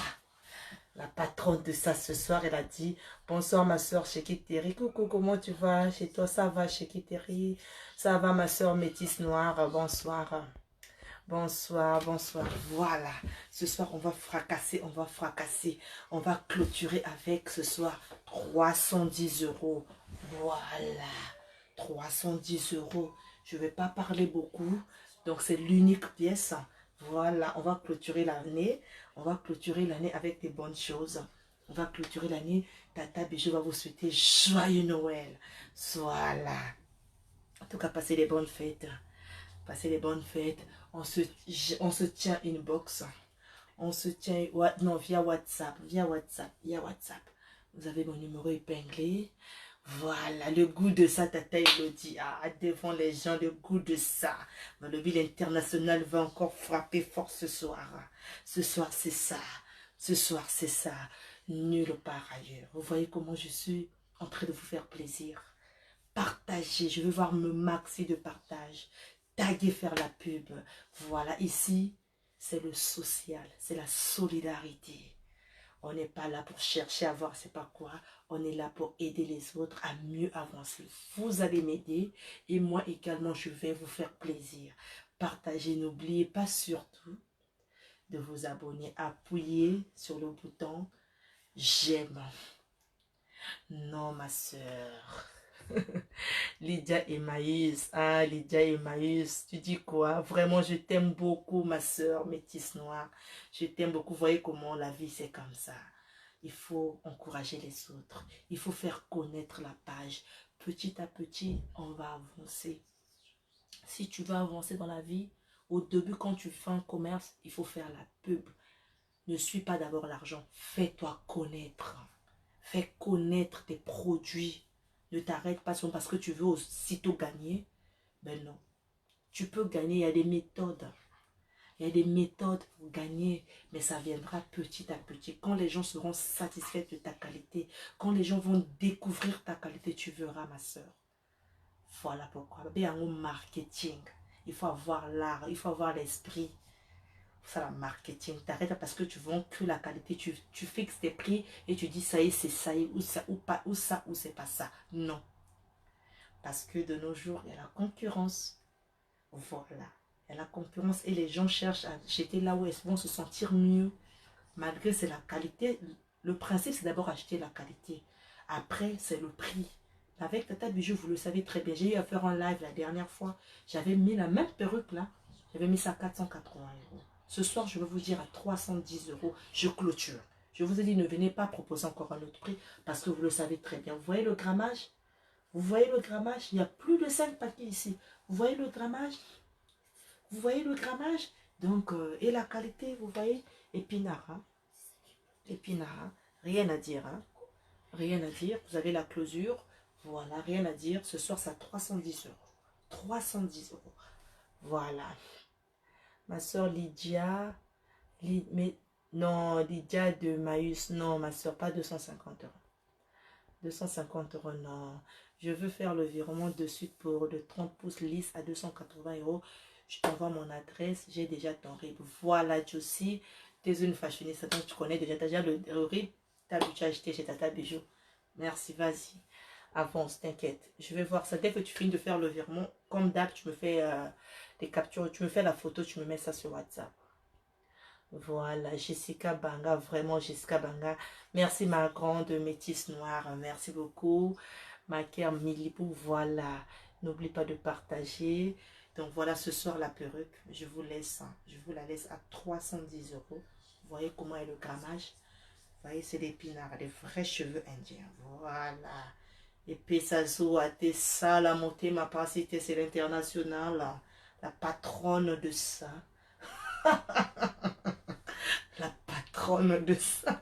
La patronne de ça ce soir, elle a dit, bonsoir ma soeur Chekiteri. Coucou, comment tu vas? Chez toi, ça va Chekiteri? Ça va ma soeur métisse noire? Bonsoir. Bonsoir, bonsoir. Voilà. Ce soir, on va fracasser, on va fracasser. On va clôturer avec ce soir 310 euros. Voilà. 310 euros. Je ne vais pas parler beaucoup. Donc, c'est l'unique pièce. Voilà. On va clôturer l'année. On va clôturer l'année avec des bonnes choses. On va clôturer l'année. Tata Bijou va vous souhaiter joyeux Noël. Voilà. En tout cas, passez les bonnes fêtes. Passez les bonnes fêtes. On se tient inbox. On se tient non, via WhatsApp. Via WhatsApp. Via WhatsApp. Vous avez mon numéro épinglé. Voilà, le goût de ça, Tata Elodie. Ah, devant les gens, le goût de ça. Le ville international va encore frapper fort ce soir. Ce soir, c'est ça. Ce soir, c'est ça. Nulle part ailleurs. Vous voyez comment je suis en train de vous faire plaisir. Partagez. Je veux voir me maxi de partage. Taguer, faire la pub. Voilà, ici, c'est le social, c'est la solidarité. On n'est pas là pour chercher à voir c'est pas quoi. On est là pour aider les autres à mieux avancer. Vous allez m'aider et moi également, je vais vous faire plaisir. Partagez, n'oubliez pas surtout de vous abonner. Appuyez sur le bouton j'aime. Non, ma soeur. Lydia Emmaüs, ah Lydia Emmaüs, tu dis quoi? Vraiment, je t'aime beaucoup, ma soeur métisse noire. Je t'aime beaucoup. Vous voyez comment la vie, c'est comme ça. Il faut encourager les autres. Il faut faire connaître la page. Petit à petit, on va avancer. Si tu veux avancer dans la vie, au début, quand tu fais un commerce, il faut faire la pub. Ne suis pas d'abord l'argent. Fais-toi connaître. Fais connaître tes produits. Ne t'arrête pas parce que tu veux aussitôt gagner. Ben non. Tu peux gagner, il y a des méthodes. Il y a des méthodes pour gagner, mais ça viendra petit à petit. Quand les gens seront satisfaits de ta qualité, quand les gens vont découvrir ta qualité, tu verras, ma soeur. Voilà pourquoi. Il y a un marketing. Il faut avoir l'art, il faut avoir l'esprit. Ça, la marketing. T'arrêtes parce que tu vends que la qualité. Tu fixes tes prix et tu dis ça y est, c'est ça y est, ou ça, ou pas, ou ça, ou c'est pas ça. Non. Parce que de nos jours, il y a la concurrence. Voilà. Il y a la concurrence et les gens cherchent à acheter là où ils vont se sentir mieux. Malgré c'est la qualité. Le principe, c'est d'abord acheter la qualité. Après, c'est le prix. Avec Tata Bijou, vous le savez très bien. J'ai eu à faire un live la dernière fois. J'avais mis la même perruque là. J'avais mis ça à 480 euros. Ce soir, je vais vous dire à 310 euros. Je clôture. Je vous ai dit, ne venez pas proposer encore un autre prix parce que vous le savez très bien. Vous voyez le grammage? Vous voyez le grammage? Il y a plus de 5 paquets ici. Vous voyez le grammage? Vous voyez le grammage? Donc, et la qualité, vous voyez? Épinard, hein? Épinard, hein? Rien à dire, hein? Rien à dire. Vous avez la closure. Voilà, rien à dire. Ce soir, c'est à 310 euros. 310 euros. Voilà. Ma soeur Lydia. Mais non, Lydia de Maïs. Non, ma soeur, pas 250 euros. 250 euros, non. Je veux faire le virement de suite pour le 30 pouces lisse à 280 euros. Je t'envoie mon adresse. J'ai déjà ton RIB. Voilà, Josie. Tu es une fashioniste. Donc, tu connais déjà. Tu as déjà le RIB. Tu as déjà acheté chez Tata Bijou. Merci, vas-y. Avance, t'inquiète. Je vais voir ça. Dès que tu finis de faire le virement, comme d'hab, tu me fais des captures. Tu me fais la photo. Tu me mets ça sur WhatsApp. Voilà, Jessica Banga, vraiment Jessica Banga. Merci ma grande métisse noire, merci beaucoup. Ma chère Milibou, voilà. N'oublie pas de partager. Donc voilà, ce soir la perruque, je vous laisse, je vous la laisse à 310 euros. Vous voyez comment est le grammage? Vous voyez, c'est des pinards, des vrais cheveux indiens. Voilà. Et Pesazo a été ça, la montée, ma passité, c'est l'international, la patronne de ça. La patronne de ça.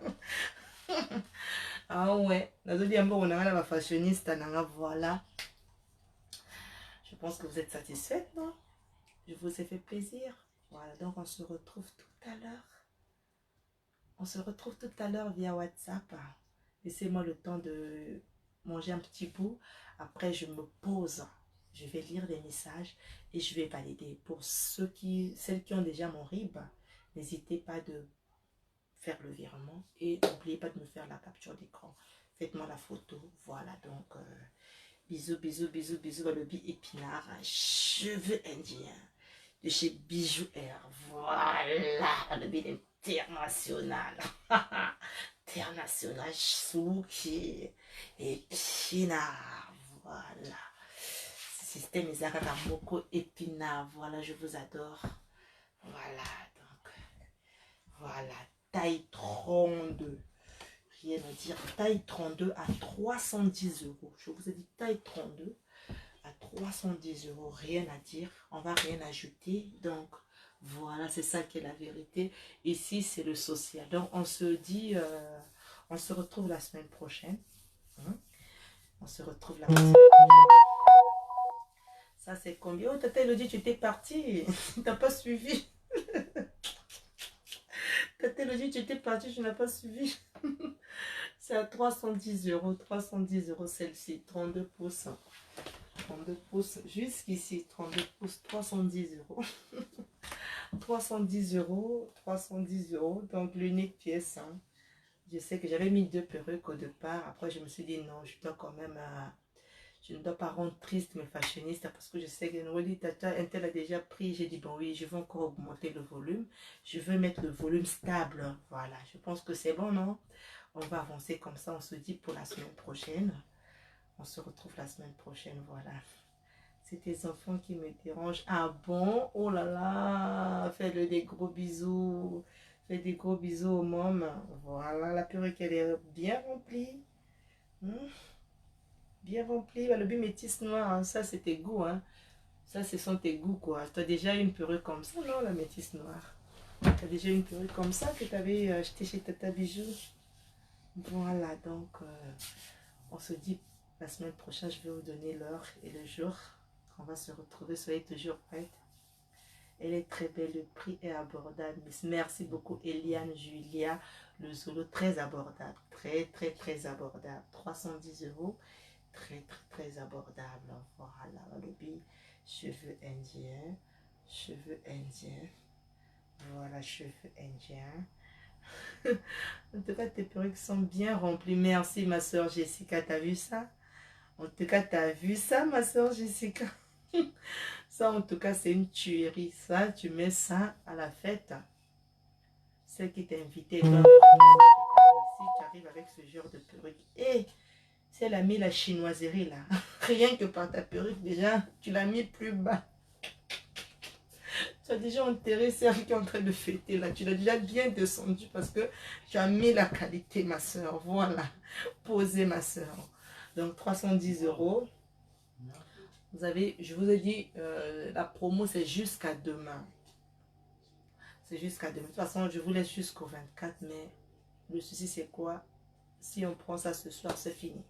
Ah ouais. Voilà. Je pense que vous êtes satisfaite, non? Je vous ai fait plaisir. Voilà, donc on se retrouve tout à l'heure. On se retrouve tout à l'heure via WhatsApp. Laissez-moi le temps de manger un petit bout. Après, je me pose. Je vais lire les messages et je vais valider. Pour celles qui ont déjà mon RIB, n'hésitez pas de faire le virement et n'oubliez pas de me faire la capture d'écran. Faites-moi la photo. Voilà, donc bisous, bisous, bisous, bisous. Le épinard, cheveux indiens de chez Bijou Air. Voilà, le bill international. International Souki épinard. Voilà. Système Isakaka Moko épinard. Voilà, je vous adore. Voilà, donc voilà. Taille 32. Rien à dire. Taille 32 à 310 euros. Je vous ai dit taille 32 à 310 euros. Rien à dire. On va rien ajouter. Donc, voilà, c'est ça qui est la vérité. Ici, c'est le social. Donc, on se dit, on se retrouve la semaine prochaine. Hein? On se retrouve la semaine prochaine. Ça, c'est combien? Oh, Tata Elodie, tu t'es partie. Tu n'as pas suivi. Tata Elodie, tu t'es partie, je n'ai pas suivi. C'est à 310 euros. 310 euros celle-ci. 32 pouces. 32 pouces. Jusqu'ici, 32 pouces. 310 euros. 310 euros. 310 euros. Donc, l'unique pièce. Hein. Je sais que j'avais mis 2 perruques au départ. Après, je me suis dit non, je dois quand même... je ne dois pas rendre triste mes fashionistes parce que je sais que Noélie Tata, un tel a déjà pris. J'ai dit, bon oui, je veux encore augmenter le volume. Je veux mettre le volume stable. Voilà, je pense que c'est bon, non? On va avancer comme ça. On se dit pour la semaine prochaine. On se retrouve la semaine prochaine, voilà. C'est tes enfants qui me dérangent. Ah bon? Oh là là! Fais-le des gros bisous. Fais des gros bisous aux mômes. Voilà, la perruque, elle est bien remplie. Bien remplie. Le but métis noir, hein. Ça, c'est tes goûts. Hein. Ça, ce sont tes goûts, quoi. Tu as déjà une perruque comme ça, non, la métisse noire? Tu as déjà une perruque comme ça que tu avais acheté chez Tata Bijou? Voilà, donc, on se dit la semaine prochaine, je vais vous donner l'heure et le jour. On va se retrouver, soyez toujours prêtes. Elle est très belle, le prix est abordable. Merci beaucoup Eliane, Julia, le solo, très abordable. Très, très, très abordable. 310 euros, très, très, très abordable. Voilà, le billet, cheveux indiens, cheveux indiens. Voilà, cheveux indiens. En tout cas, tes perruques sont bien remplies. Merci ma soeur Jessica, t'as vu ça? En tout cas, t'as vu ça ma soeur Jessica? Ça, en tout cas, c'est une tuerie. Ça, tu mets ça à la fête. Celle qui t'a invité doit vraiment si tu arrives avec ce genre de perruque. Et si elle a mis la chinoiserie là, rien que par ta perruque, déjà, tu l'as mis plus bas. Tu as déjà enterré celle qui est en train de fêter là. Tu l'as déjà bien descendu parce que tu as mis la qualité, ma soeur. Voilà. Posez, ma soeur. Donc, 310 euros. Vous avez, je vous ai dit, la promo, c'est jusqu'à demain. C'est jusqu'à demain. De toute façon, je vous laisse jusqu'au 24, mais le souci, c'est quoi? Si on prend ça ce soir, c'est fini.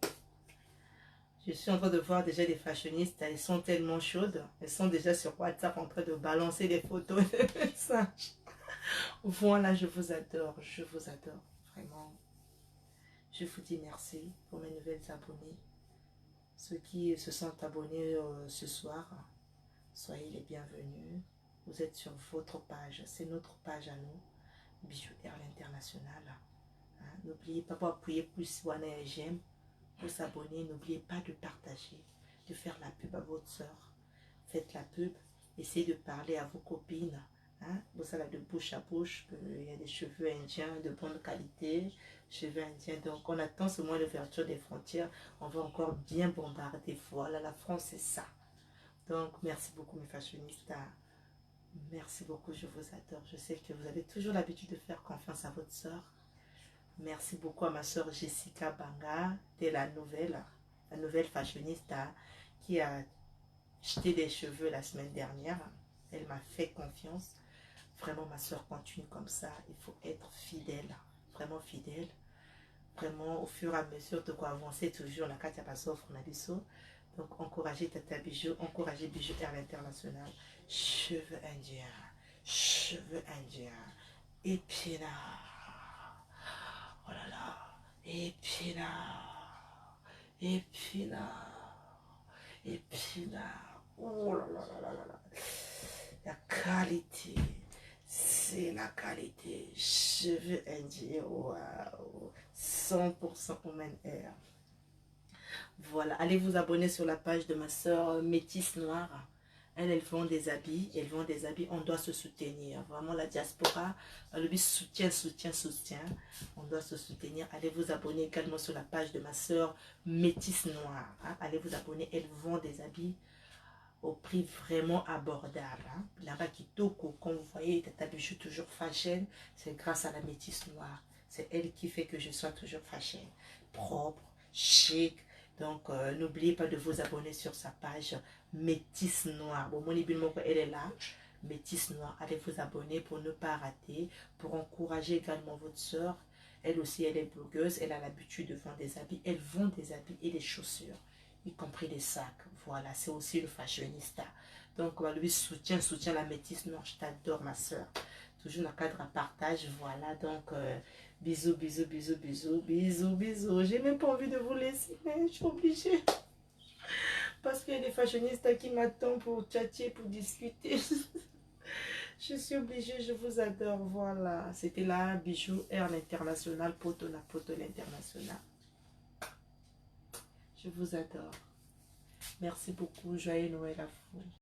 Je suis en train de voir déjà des fashionistes, elles sont tellement chaudes. Elles sont déjà sur WhatsApp en train de balancer des photos et des messages. Voilà, je vous adore, vraiment. Je vous dis merci pour mes nouvelles abonnés. Ceux qui se sont abonnés ce soir, soyez les bienvenus. Vous êtes sur votre page, c'est notre page à nous, Bijou Air l'International. Hein? N'oubliez pas pour appuyer plus et j'aime, pour s'abonner. N'oubliez pas de partager, de faire la pub à votre soeur. Faites la pub, essayez de parler à vos copines. Hein? Vous savez, de bouche à bouche, qu'il y a des cheveux indiens de bonne qualité, cheveux indiens. Donc, on attend seulement l'ouverture des frontières. On va encore bien bombarder. Voilà, la France, c'est ça. Donc, merci beaucoup, mes fashionistas. Merci beaucoup, je vous adore. Je sais que vous avez toujours l'habitude de faire confiance à votre soeur. Merci beaucoup à ma soeur Jessica Banga, de la nouvelle fashionista qui a jeté des cheveux la semaine dernière. Elle m'a fait confiance. Vraiment, ma soeur, continue comme ça. Il faut être fidèle, vraiment fidèle. Vraiment, au fur et à mesure de quoi avancer toujours, la Katia Basof, on a dit ça. Donc, encouragez Tata Bijou, encouragez Bijou Air l'International. Cheveux indiens, cheveux indiens, épinards. Oh là là, épinard, épinard, épinard. Oh là là là là là là. La qualité, c'est la qualité. Cheveux indiens, waouh. 100% Woman Hair. Voilà, allez vous abonner sur la page de ma soeur Métisse Noire. Elle vend des habits, elle vend des habits, on doit se soutenir. Vraiment, la diaspora, le soutien, soutien, soutien. On doit se soutenir. Allez vous abonner également sur la page de ma soeur Métisse Noire. Hein. Allez vous abonner, elle vend des habits au prix vraiment abordable. Hein. Là-bas, Kitoko, comme vous voyez, Tata Bijou toujours fashion, c'est grâce à la Métisse Noire. C'est elle qui fait que je sois toujours fashion, propre, chic. Donc, n'oubliez pas de vous abonner sur sa page Métisse Noire. Bon, mon ébilement, elle est là. Métisse Noire. Allez vous abonner pour ne pas rater, pour encourager également votre soeur. Elle aussi, elle est blogueuse. Elle a l'habitude de vendre des habits. Elle vend des habits et des chaussures, y compris les sacs. Voilà, c'est aussi le fashionista. Donc, lui soutient la Métisse Noire. Je t'adore, ma soeur. Toujours dans le cadre à partage. Voilà, donc... bisous, bisous, bisous, bisous, bisous, bisous. J'ai même pas envie de vous laisser, mais je suis obligée. Parce qu'il y a des fashionistas qui m'attendent pour tchatcher, pour discuter. Je suis obligée, je vous adore. Voilà, c'était la Bijou Air l'international, Poto l'international. Je vous adore. Merci beaucoup. Joyeux Noël à vous.